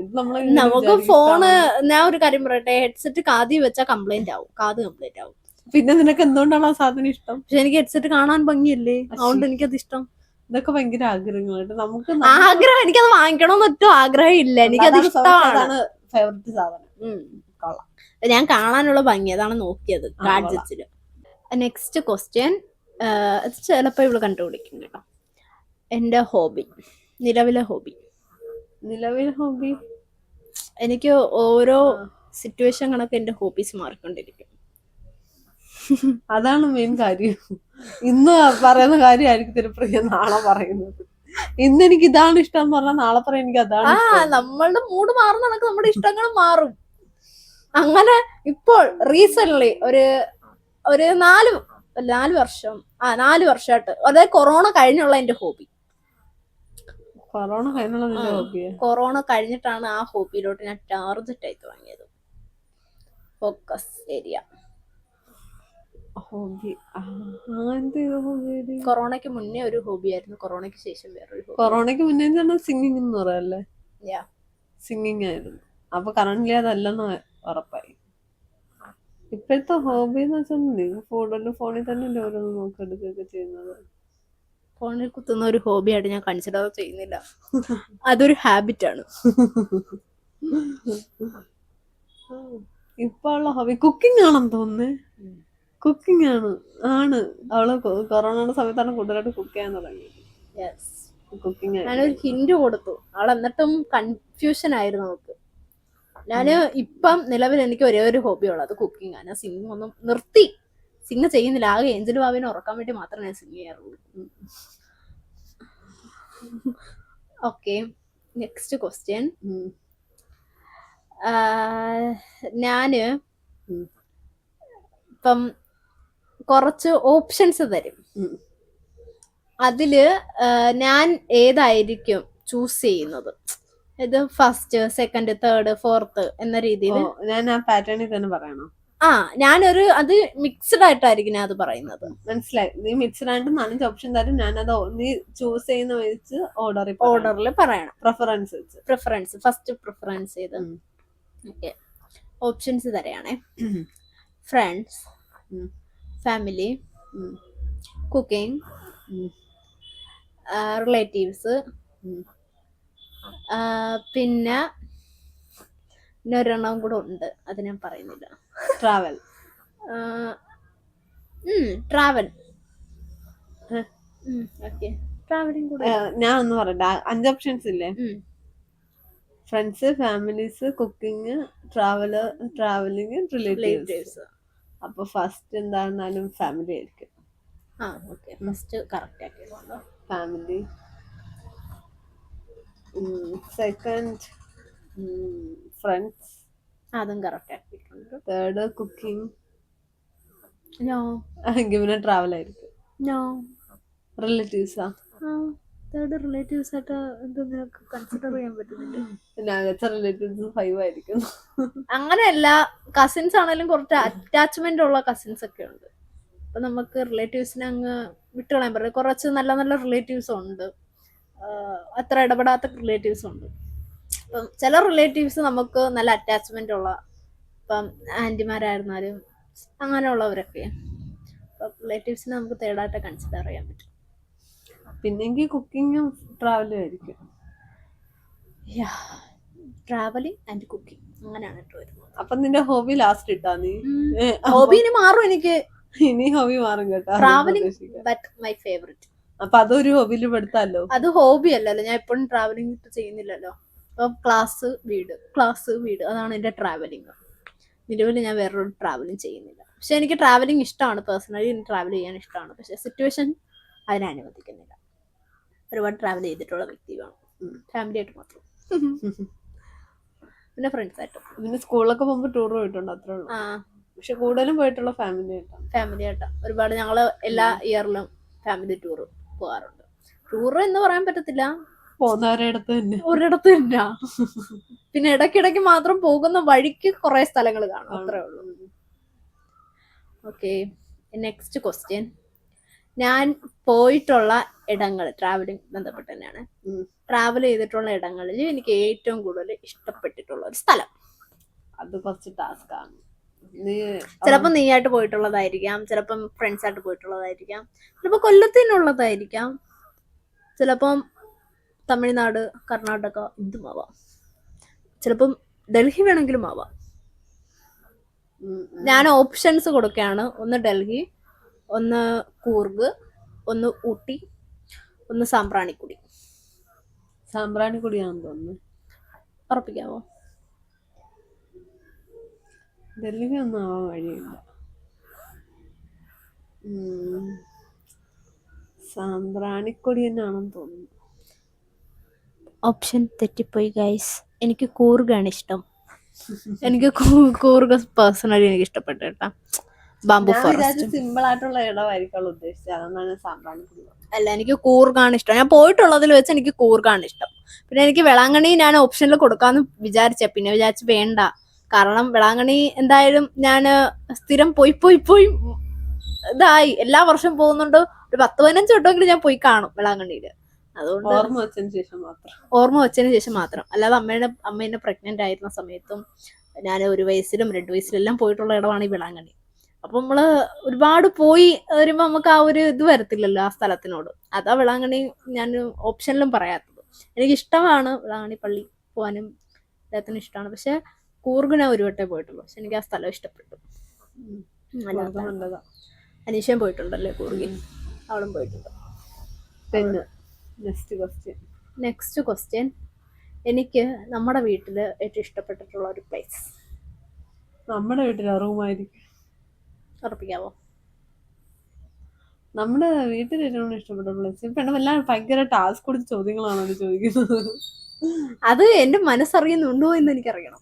നമുക്ക് ഫോണ്, ഞാൻ ഒരു കാര്യം പറയട്ടെ, ഹെഡ്സെറ്റ് കാതി വെച്ചാൽ കംപ്ലൈന്റ് ആവും, കാത് കംപ്ലൈന്റ് ആവും. പിന്നെ നിനക്ക് എന്തുകൊണ്ടാണ് ആ സാധനം ഇഷ്ടം? പക്ഷെ എനിക്ക് ഹെഡ്സെറ്റ് കാണാൻ ഭംഗിയല്ലേ, അതുകൊണ്ട് എനിക്കത് ഇഷ്ടം. ഇതൊക്കെ ഭയങ്കര ആഗ്രഹങ്ങളായിട്ട്. നമുക്ക് ആഗ്രഹം, എനിക്കത് വാങ്ങിക്കണമെന്ന് ഒട്ടും ആഗ്രഹം ഇല്ല. എനിക്കത് ഇഷ്ടമാണ്. ഫേവറേറ്റ് സാധനം. കൊള്ളാം. ഞാൻ കാണാനുള്ള ഭംഗി അതാണ് നോക്കിയത് ഗാഡ്ജറ്റ്സില്. Next question. ചിലപ്പോ ഇവള് കണ്ടുപിടിക്കും കേട്ടോ. എന്റെ ഹോബി, നിലവിലെ ഹോബി. എനിക്ക് ഓരോ സിറ്റുവേഷൻ കണക്ക് എന്റെ ഹോബീസ് മാറിക്കൊണ്ടിരിക്കും. അതാണ് മെയിൻ കാര്യം. ഇന്ന് പറയുന്ന കാര്യമായിരിക്കും പ്രിയ നാളെ പറയുന്നത്. ഇന്ന് എനിക്ക് ഇതാണ് ഇഷ്ടം എന്ന് പറഞ്ഞാൽ നാളെ പറയാൻ എനിക്ക് അതാണ് ഇഷ്ടം. നമ്മളുടെ മൂഡ് മാറുന്ന കണക്ക് നമ്മുടെ ഇഷ്ടങ്ങൾ മാറും. അങ്ങനെ ഇപ്പോൾ റീസെന്റ് ഒരു 4 വർഷമായിട്ട്, അതായത് കൊറോണ കഴിഞ്ഞുള്ള എന്റെ ഹോബി. കൊറോണ കഴിഞ്ഞുള്ള നിന്റെ ഹോബിയാ? കൊറോണ കഴിഞ്ഞിട്ടാണ് ആ ഹോബിയിലോട്ട് ഞാൻ ടാർജറ്റ് ആയി തുടങ്ങിയത്. Focus area hobby. കൊറോണയ്ക്ക് മുന്നേ ഒരു ഹോബി ആയിരുന്നു, കൊറോണയ്ക്ക് ശേഷം വേറൊരു ഹോബി. കൊറോണയ്ക്ക് മുന്നേ സിംഗിങ് എന്ന് പറയല്ലേ? Yeah. സിംഗിങ് ആയിരുന്നു. അപ്പൊ കറന്റ് അതല്ലെന്ന് ഉറപ്പായി. ഇപ്പോഴത്തെ ഹോബി എന്ന് വെച്ചാൽ നീ ഫോണിൽ തന്നെ ഓരോന്ന് നോക്കിയെടുക്കുകയൊക്കെ ചെയ്യുന്നത്. ഫോണിൽ കുത്തുന്ന ഒരു ഹോബിയായിട്ട് ഞാൻ കൺസിഡർ ചെയ്യുന്നില്ല. അതൊരു ഹാബിറ്റ് ആണ്. ഇപ്പൊ ഉള്ള ഹോബി കുക്കിംഗ് ആണെന്ന് തോന്നുന്നേ. കുക്കിംഗ് ആണ് അവള് കൊറോണയുടെ സമയത്താണ് കൂടുതലായിട്ട് കുക്ക് ചെയ്യാൻ തുടങ്ങിയത്. കുക്കിംഗ് ഞാനൊരു ഹിന്റ് കൊടുത്തു, അവൾ എന്നിട്ടും കൺഫ്യൂഷൻ ആയിരുന്നു അവൾക്ക്. ഞാന് ഇപ്പം നിലവിൽ എനിക്ക് ഒരേ ഒരു ഹോബി ഉള്ളത്, അത് കുക്കിംഗ് ആണ്. സിംഗ് ഒന്നും നിർത്തി, സിംഗ് ചെയ്യുന്നില്ല. ആകെ ഏഞ്ചൽ ബാബിനെ ഉറക്കാൻ വേണ്ടി മാത്രമേ ഞാൻ സിംഗ് ചെയ്യാറുള്ളൂ. Okay, next question. ഞാന് ഇപ്പം കുറച്ച് ഓപ്ഷൻസ് തരും. അതില് ഞാൻ ഏതായിരിക്കും ചൂസ് ചെയ്യുന്നത്? ഇത് ഫസ്റ്റ്, സെക്കൻഡ്, തേർഡ്, ഫോർത്ത് എന്ന രീതിയിൽ ഞാൻ ആ പാറ്റേണിൽ തന്നെ പറയണോ? അത് മിക്സ്ഡ് ആയിട്ടായിരിക്കും ഞാൻ അത് പറയുന്നത്. മനസ്സിലായി. നീ മിക്സ്ഡ് ആയിട്ട് 5 ഓപ്ഷൻ തരും. ഞാനത് നീ ചൂസ് ചെയ്യുന്ന വെച്ച് ഓർഡറിൽ പറയണം. പ്രിഫറൻസ് ഫസ്റ്റ് പ്രിഫറൻസ് ചെയ്ത്. ഓക്കെ, ഓപ്ഷൻസ് തരയാണേ. ഫ്രണ്ട്സ്, ഫാമിലി, കുക്കിംഗ്, റിലേറ്റീവ്സ്, പിന്നെ ഒരെണ്ണം കൂടെ ഉണ്ട്, അത് ഞാൻ പറയുന്നില്ല. ട്രാവൽ. ട്രാവലിംഗ് കൂടെ ഞാൻ ഒന്ന് പറയട്ടെ. 5 ഓപ്ഷൻസ് ഇല്ലേ? Friends, families, cooking, travelling, relatives. അപ്പൊ ഫസ്റ്റ് എന്തായിരുന്നാലും ഫാമിലി ആയിരിക്കും. ഫസ്റ്റ് കറക്റ്റ് ആക്കിയതുകൊണ്ട് ഫാമിലി. സെക്കൻഡ് ഫ്രണ്ട്സ്, അതും കറക്റ്റ് ആക്കിയിട്ടുണ്ട്. Third cooking. പിന്നെ ട്രാവൽ ആയിരിക്കും. റിലേറ്റീവ്സാ? തേർഡ് റിലേറ്റീവ്സ് ആയിട്ട് എന്തെങ്കിലും കൺസിഡർ ചെയ്യാൻ പറ്റുന്നില്ല. റിലേറ്റീവ്സ് 5 ആയിരിക്കും. അങ്ങനെയല്ല, കസിൻസ് ആണെങ്കിലും കുറച്ച് അറ്റാച്ച്മെന്റ് ഉള്ള കസിൻസ് ഒക്കെ ഉണ്ട്. അപ്പൊ നമുക്ക് റിലേറ്റീവ്സിനെ അങ്ങ് വിട്ടുകളയാൻ പറ്റില്ല. കുറച്ച് നല്ല നല്ല റിലേറ്റീവ്സ് ഉണ്ട്, അത്ര ഇടപെടാത്ത റിലേറ്റീവ്സ് ഉണ്ട്. ഇപ്പം ചില റിലേറ്റീവ്സ് നമുക്ക് നല്ല അറ്റാച്ച്മെന്റ് ഉള്ള, ഇപ്പം ആന്റിമാരായിരുന്നാലും അങ്ങനെയുള്ളവരൊക്കെ. അപ്പം റിലേറ്റീവ്സിനെ നമുക്ക് തേർഡായിട്ട് കൺസിഡർ ചെയ്യാൻ പറ്റും. പിന്നെങ്കിൽ കുക്കിങ്ങും ട്രാവലും ആയിരിക്കും. ട്രാവലിംഗ് ആൻഡ് കുക്കിംഗ് അങ്ങനെയാണ് ഇട്ട് വരുന്നത്. അപ്പൊ നിന്റെ ഹോബി ലാസ്റ്റ് ഇട്ടാ നീ? ഹോബി ഇനി മാറും എനിക്ക്. ഇനി ഹോബി മാറും കേട്ടോ. Travelling but my favourite. അപ്പൊ അതൊരു ഹോബിയിൽ പെടുത്താലോ? അത് ഹോബി അല്ലല്ലോ, ഞാൻ എപ്പോഴും ട്രാവലിംഗ് ചെയ്യുന്നില്ലല്ലോ. അപ്പൊ ക്ലാസ് വീട് അതാണ് എന്റെ ട്രാവലിംഗ്. നിലവിൽ ഞാൻ വേറൊരു ട്രാവലിംഗ് ചെയ്യുന്നില്ല. പക്ഷെ എനിക്ക് ട്രാവലിംഗ് ഇഷ്ടമാണ്, പേഴ്സണലി ട്രാവൽ ചെയ്യാൻ ഇഷ്ടമാണ്. പക്ഷെ സിറ്റുവേഷൻ അതിനെ അനുവദിക്കുന്നില്ല. ഒരുപാട് ട്രാവൽ ചെയ്തിട്ടുള്ള വ്യക്തിയാണ്, ഫാമിലി ആയിട്ട് മാത്രം. പിന്നെ ഫ്രണ്ട്സ് ആയിട്ടും. പിന്നെ സ്കൂളിലൊക്കെ പോകുമ്പോ ടൂർ പോയിട്ടുണ്ട്, അത്രേ ഉള്ളൂ. പക്ഷെ കൂടുതലും പോയിട്ടുള്ള ഫാമിലി ആയിട്ടാണ്. ഒരുപാട് ഞങ്ങള് എല്ലാ ഇയറിലും ഫാമിലി ടൂർ പോകാറുണ്ട്. ടൂർ എന്ന് പറയാൻ പറ്റത്തില്ല, ഒരിടത്ത് തന്നെ. പിന്നെ ഇടയ്ക്കിടയ്ക്ക് മാത്രം പോകുന്ന വഴിക്ക് കുറെ സ്ഥലങ്ങൾ കാണും, അത്രേ ഉള്ളൂ. Okay, next question. ഞാൻ പോയിട്ടുള്ള ഇടങ്ങൾ ട്രാവലിംഗ് ബന്ധപ്പെട്ട് തന്നെയാണ്. ട്രാവൽ ചെയ്തിട്ടുള്ള ഇടങ്ങളിൽ എനിക്ക് ഏറ്റവും കൂടുതൽ ഇഷ്ടപ്പെട്ടിട്ടുള്ള ഒരു സ്ഥലം. അത് കുറച്ച് ടാസ്ക് ആണ്. ചിലപ്പോൾ നീയായിട്ട് പോയിട്ടുള്ളതായിരിക്കാം, ചിലപ്പം ഫ്രണ്ട്സ് ആയിട്ട് പോയിട്ടുള്ളതായിരിക്കാം, ചിലപ്പോൾ കൊല്ലത്തിനുള്ളതായിരിക്കാം, ചിലപ്പം തമിഴ്നാട്, കർണാടക, എന്തുമാവാം, ചിലപ്പം ഡൽഹി വേണമെങ്കിലും ആവാം. ഞാൻ ഓപ്ഷൻസ് കൊടുക്കുകയാണ്. ഒന്ന് ഡൽഹി, ഒന്ന് കൂർഗ്, ഒന്ന് ഊട്ടി, ഒന്ന് സാമ്പ്രാണിക്കുടിയാണെന്ന് തോന്നുന്നു. ഉറപ്പിക്കാമോ? ഡൽഹി ഒന്നും ആവാൻ വഴിയില്ല. സാമ്പ്രാണിക്കൊടി തന്നെയാണെന്ന് തോന്നുന്നു. ഓപ്ഷൻ തെറ്റിപ്പോയി ഗൈസ്. എനിക്ക് കൂർഗാണ് ഇഷ്ടം. എനിക്ക് കൂർഗ് പേഴ്സണലി എനിക്ക് ഇഷ്ടപ്പെട്ടു കേട്ടാ. ബാംബു ഫോറസ്റ്റ് സിമ്പിൾ ആയിട്ടുള്ള ഇടമായിരിക്കും ഉദ്ദേശിച്ചത്, അതുകൊണ്ടാണ് സാമ്പ്രാണിക്കൊടി. അല്ല, എനിക്ക് കൂർഗാണ് ഇഷ്ടം. ഞാൻ പോയിട്ടുള്ളതിൽ വെച്ച് എനിക്ക് കൂർഗാണ് ഇഷ്ടം. പിന്നെ എനിക്ക് വേളാങ്കണ്ണി ഞാൻ ഓപ്ഷനിൽ കൊടുക്കാന്ന് വിചാരിച്ച, പിന്നെ വിചാരിച്ച് വേണ്ട. കാരണം വേളാങ്കണ്ണി എന്തായാലും ഞാൻ സ്ഥിരം പോയി ഇതായി, എല്ലാ വർഷം പോകുന്നുണ്ട്. ഒരു 10-15 വട്ടമെങ്കിലും ഞാൻ പോയി കാണും വേളാങ്കണ്ണിയില്. അതുകൊണ്ട് ഓർമ്മ വെച്ചതിന് ശേഷം മാത്രം. അല്ലാതെ അമ്മേനെ പ്രഗ്നന്റ് ആയിരുന്ന സമയത്തും ഞാൻ 1 വയസ്സിലും 2 വയസ്സിലും എല്ലാം പോയിട്ടുള്ള ഇടമാണ് ഈ വേളാങ്കണ്ണി. അപ്പൊ നമ്മള് ഒരുപാട് പോയി വരുമ്പോ നമുക്ക് ആ ഒരു ഇത് വരത്തില്ലല്ലോ ആ സ്ഥലത്തിനോട്. അതാ വേളാങ്കണ്ണി ഞാൻ ഓപ്ഷനിലും പറയാത്തത്. എനിക്ക് ഇഷ്ടമാണ് വേളാങ്കണ്ണി പള്ളി പോകാനും എല്ലാത്തിനും ഇഷ്ടമാണ്. പക്ഷെ കൂർഗ് ഞാൻ 1 വട്ടേ പോയിട്ടുള്ളൂ. പക്ഷെ എനിക്ക് ആ സ്ഥലം ഇഷ്ടപ്പെട്ടു. അനീഷയും പോയിട്ടുണ്ടല്ലേ കൂർഗിൽ? അവളും പോയിട്ടുണ്ട്. പിന്നെ നെക്സ്റ്റ് ക്വസ്റ്റ്യൻ, എനിക്ക് നമ്മുടെ വീട്ടില് ഏറ്റവും ഇഷ്ടപ്പെട്ടിട്ടുള്ള ഒരു പ്ലേസ്. നമ്മുടെ വീട്ടിലെ റൂമായിരിക്കും. ഉറപ്പിക്കാവോ? നമ്മുടെ വീട്ടിൽ ഏറ്റവും ഇഷ്ടപ്പെട്ട പ്ലേസ്. പെണ്ണെല്ലാം ഭയങ്കര ടാസ്ക് കൊടുത്ത ചോദ്യങ്ങളാണ് ചോദിക്കുന്നത്. അത് എന്റെ മനസ്സറിയുന്നുണ്ടോ എന്ന് എനിക്കറിയണം.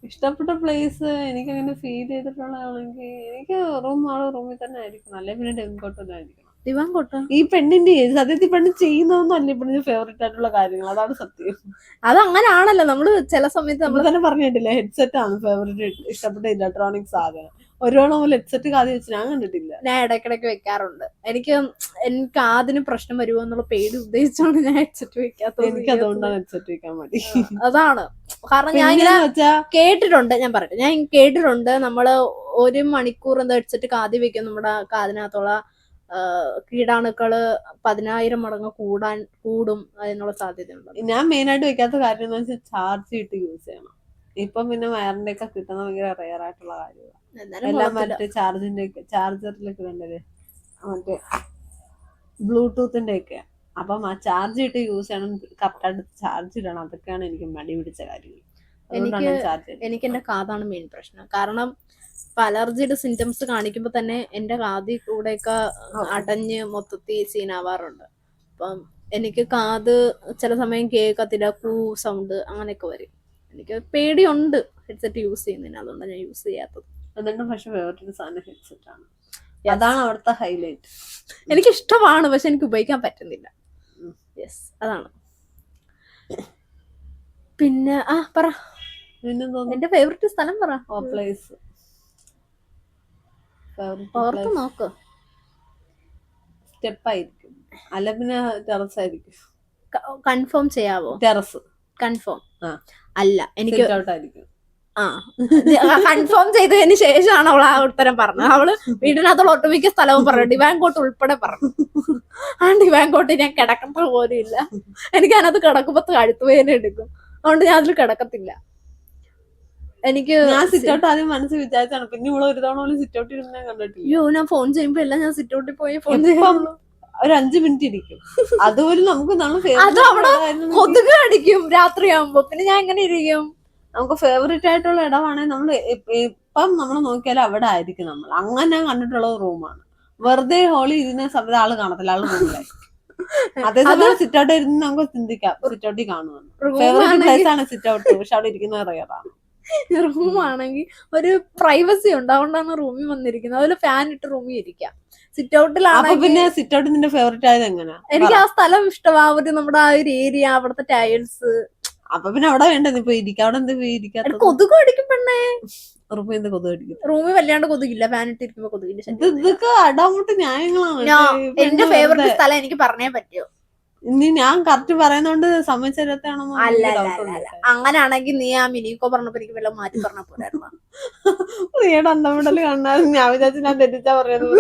ഇഷ്ടപ്പെട്ട പ്ലേസ് എനിക്ക് അങ്ങനെ ഫീൽ ചെയ്തിട്ടുള്ളതാണെങ്കിൽ എനിക്ക് റൂമിൽ തന്നെ ആയിരിക്കണം. അല്ലെ പിന്നെ ഡെങ്കോട്ട് തന്നെ ആയിരിക്കണം. ദിവാങ്കോട്ട ഈ പെണ്ണിന്റെ സത്യത്തിൽ പെണ്ണ് ചെയ്യുന്നതൊന്നും അല്ല പെണ്ണിന് ഫേവറേറ്റ് ആയിട്ടുള്ള കാര്യങ്ങൾ. അതാണ് സത്യം. അത് അങ്ങനെയാണല്ലോ. നമ്മള് ചില സമയത്ത് നമ്മൾ തന്നെ പറഞ്ഞിട്ടില്ല, ഹെഡ്സെറ്റ് ആണ് ഫേവറേറ്റ് ഇഷ്ടപ്പെട്ട ഇലക്ട്രോണിക് സാധനം. ഒരുവണ്ണം ഹെഡ്സെറ്റ് കാതി വെച്ച് ഞാൻ കണ്ടിട്ടില്ല. ഞാൻ ഇടയ്ക്കിടയ്ക്ക് വെക്കാറുണ്ട്. എനിക്ക് കാതിന് പ്രശ്നം വരുമോ എന്നുള്ള പേടി ഉദ്ദേശിച്ചാണ് ഞാൻ ഹെഡ്സെറ്റ് വെക്കാത്തത്. എനിക്ക് അതുകൊണ്ടാണ് ഹെഡ്സെറ്റ് വെക്കാൻ മതി. അതാണ് കാരണം ഞാൻ ഇങ്ങനെ കേട്ടിട്ടുണ്ട്. ഞാൻ പറയട്ടെ, ഞാൻ കേട്ടിട്ടുണ്ട് നമ്മള് 1 മണിക്കൂർ എന്താ ഹെഡ്സെറ്റ് കാതി വെക്കും, നമ്മുടെ കാതിനകത്തുള്ള കീടാണുക്കള് 10,000 മടങ്ങ് കൂടും അതിനുള്ള സാധ്യതയുണ്ട്. ഞാൻ മെയിൻ ആയിട്ട് വെക്കാത്ത കാര്യം എന്ന് വെച്ചാൽ ചാർജ് ഇട്ട് യൂസ് ചെയ്യണം. ഇപ്പം പിന്നെ വയറിന്റെ ഒക്കെ കിട്ടുന്ന ഭയങ്കര റെയർ ആയിട്ടുള്ള കാര്യമാണ്. എല്ലാം മറ്റേ ചാർജറിലൊക്കെ കണ്ടത് മറ്റേ ബ്ലൂടൂത്തിന്റെ ഒക്കെ. അപ്പം ആ ചാർജ് ഇട്ട് യൂസ് ചെയ്യണം, കറക്റ്റായിട്ട് ചാർജ് ഇടണം. അതൊക്കെയാണ് എനിക്ക് മടി പിടിച്ച കാര്യങ്ങൾ. എനിക്ക് എന്റെ കാതാണ് മെയിൻ പ്രശ്നം. കാരണം അലർജിയുടെ സിംറ്റംസ് കാണിക്കുമ്പോ തന്നെ എന്റെ കാതി കൂടെയൊക്കെ അടഞ്ഞ് മൊത്തത്തിൽ സീനാവാറുണ്ട്. അപ്പം എനിക്ക് കാത് ചില സമയം കേൾക്കത്തില്ല, സൗണ്ട് അങ്ങനെയൊക്കെ വരും. എനിക്ക് പേടിയുണ്ട് ഹെഡ്സെറ്റ് യൂസ് ചെയ്യുന്നതിന്. അതുകൊണ്ടാണ് ഞാൻ യൂസ് ചെയ്യാത്തത്. അതുകൊണ്ട് പക്ഷെ വേറൊരു സാധനം ഹെഡ്സെറ്റ് ആണ്. അതാണ് അവിടുത്തെ ഹൈലൈറ്റ്. എനിക്ക് ഇഷ്ടമാണ്, പക്ഷെ എനിക്ക് ഉപയോഗിക്കാൻ പറ്റുന്നില്ല. യെസ്, അതാണ്. പിന്നെ പറ, എന്റെ ഫേവറേറ്റ് സ്ഥലം പറ. പ്ലേസ് ഓർത്ത് നോക്ക്. സ്റ്റെപ്പ് ആയിരിക്കും, അല്ല പിന്നെ ടെറസ് ആയിരിക്കും. കൺഫേം ചെയ്യാവോ? ടെറസ് കൺഫേം അല്ല. എനിക്ക് ആയിരിക്കും. കൺഫേം ചെയ്തതിന് ശേഷമാണ് അവൾ ആ ഉത്തരം പറഞ്ഞത്. അവള് വീടിനകത്തുള്ള ഒട്ടുമിക്ക സ്ഥലവും പറഞ്ഞു, ഡിവാങ്കോട്ട് ഉൾപ്പെടെ പറഞ്ഞു. ആ ഡിവാങ്കോട്ട് ഞാൻ കിടക്കത്ത പോലും ഇല്ല. എനിക്ക് അതിനകത്ത് കിടക്കുമ്പോ കഴുത്ത് വേദന എടുക്കും. അതുകൊണ്ട് ഞാൻ അതിൽ കിടക്കത്തില്ല. എനിക്ക് ഞാൻ സിറ്റൗട്ട് ആദ്യം മനസ്സിൽ വിചാരിച്ചാണ്, പിന്നെ ഇവിടെ ഒരു തവണ പോലും സിറ്റൗട്ട് ഇരുന്ന് ഞാൻ കണ്ടിട്ടില്ല. അയ്യോ, ഞാൻ ഫോൺ ചെയ്യുമ്പോ എല്ലാം ഞാൻ സിറ്റൗട്ടിൽ പോയി ഫോൺ ചെയ്യുള്ളൂ. ഒരു 5 മിനിറ്റ് ഇരിക്കും. അതുപോലെ നമുക്ക് അത് അവിടെ കൊതുക് അടിക്കും രാത്രിയാകുമ്പോ. പിന്നെ ഞാൻ എങ്ങനെ ഇരിക്കും? നമുക്ക് ഫേവറേറ്റ് ആയിട്ടുള്ള ഇടമാണെങ്കിൽ നമ്മൾ ഇപ്പം നമ്മൾ നോക്കിയാലും അവിടെ ആയിരിക്കും. നമ്മൾ അങ്ങനെ കണ്ടിട്ടുള്ള റൂമാണ്. വെറുതെ ഹോളി ഇരുന്ന സമയത്ത് ആള് കാണത്തില്ല, ആള് റൂമിലായിരിക്കും. അതേസമയം സിറ്റൗട്ട് ഇരുന്ന് നമുക്ക് ചിന്തിക്കാം സിറ്റൗട്ടിൽ കാണുമെന്ന്. ഫേവറേറ്റ് പ്ലേസ് ആണ് സിറ്റൗട്ട്, പക്ഷെ അവിടെ ഇരിക്കുന്നത് റെയറാണ്. റൂമാണെങ്കിൽ ഒരു പ്രൈവസി ഉണ്ട്, അതുകൊണ്ടാണ് റൂമിൽ വന്നിരിക്കുന്നത്. അതുപോലെ ഫാൻ ഇട്ട് റൂമിൽ ഇരിക്കാം. സിറ്റൗട്ടിലാണെങ്കിൽ പിന്നെ സിറ്റൗട്ട് നിന്റെ ഫേവറേറ്റ് ആയത് എങ്ങനെയാ? എനിക്ക് ആ സ്ഥലം ഇഷ്ടമാവും. നമ്മുടെ ആ ഒരു ഏരിയ, അവിടുത്തെ ടൈൽസ്. അപ്പൊ പിന്നെ അവിടെ വേണ്ടത് ഇപ്പൊ ഇരിക്കാം. അവിടെ എന്താ ഇരിക്കാത്ത? കൊതുക് അടിക്കും പെണ്ണേ. റൂമിൽ എന്ത് കൊതുക് അടിക്കും? റൂമിൽ വല്ലാണ്ട് കൊതുകില്ല, ഫാൻ ഇട്ടിരിക്കുമ്പോ കൊതുകില്ല. ഇതൊക്കെ അടാമുട്ട് ന്യായങ്ങളാണ്. എന്റെ ഫേവറേറ്റ് സ്ഥലം എനിക്ക് പറഞ്ഞേ പറ്റൂ. ഇനി ഞാൻ കറക്റ്റ് പറയുന്നോണ്ട് സമ്മതിച്ചതാണോ? അല്ല, അങ്ങനാണെങ്കിൽ നീ ആ മിനിക്കോ പറഞ്ഞപ്പോ എനിക്ക് വല്ല മാറ്റി പറഞ്ഞ പോരായിരുന്നു. നീയുടെ അന്തമിടല് കാണാൻ ഞാൻ വിചാരിച്ചു ഞാൻ തെറ്റിച്ചാ പറയുന്നത്.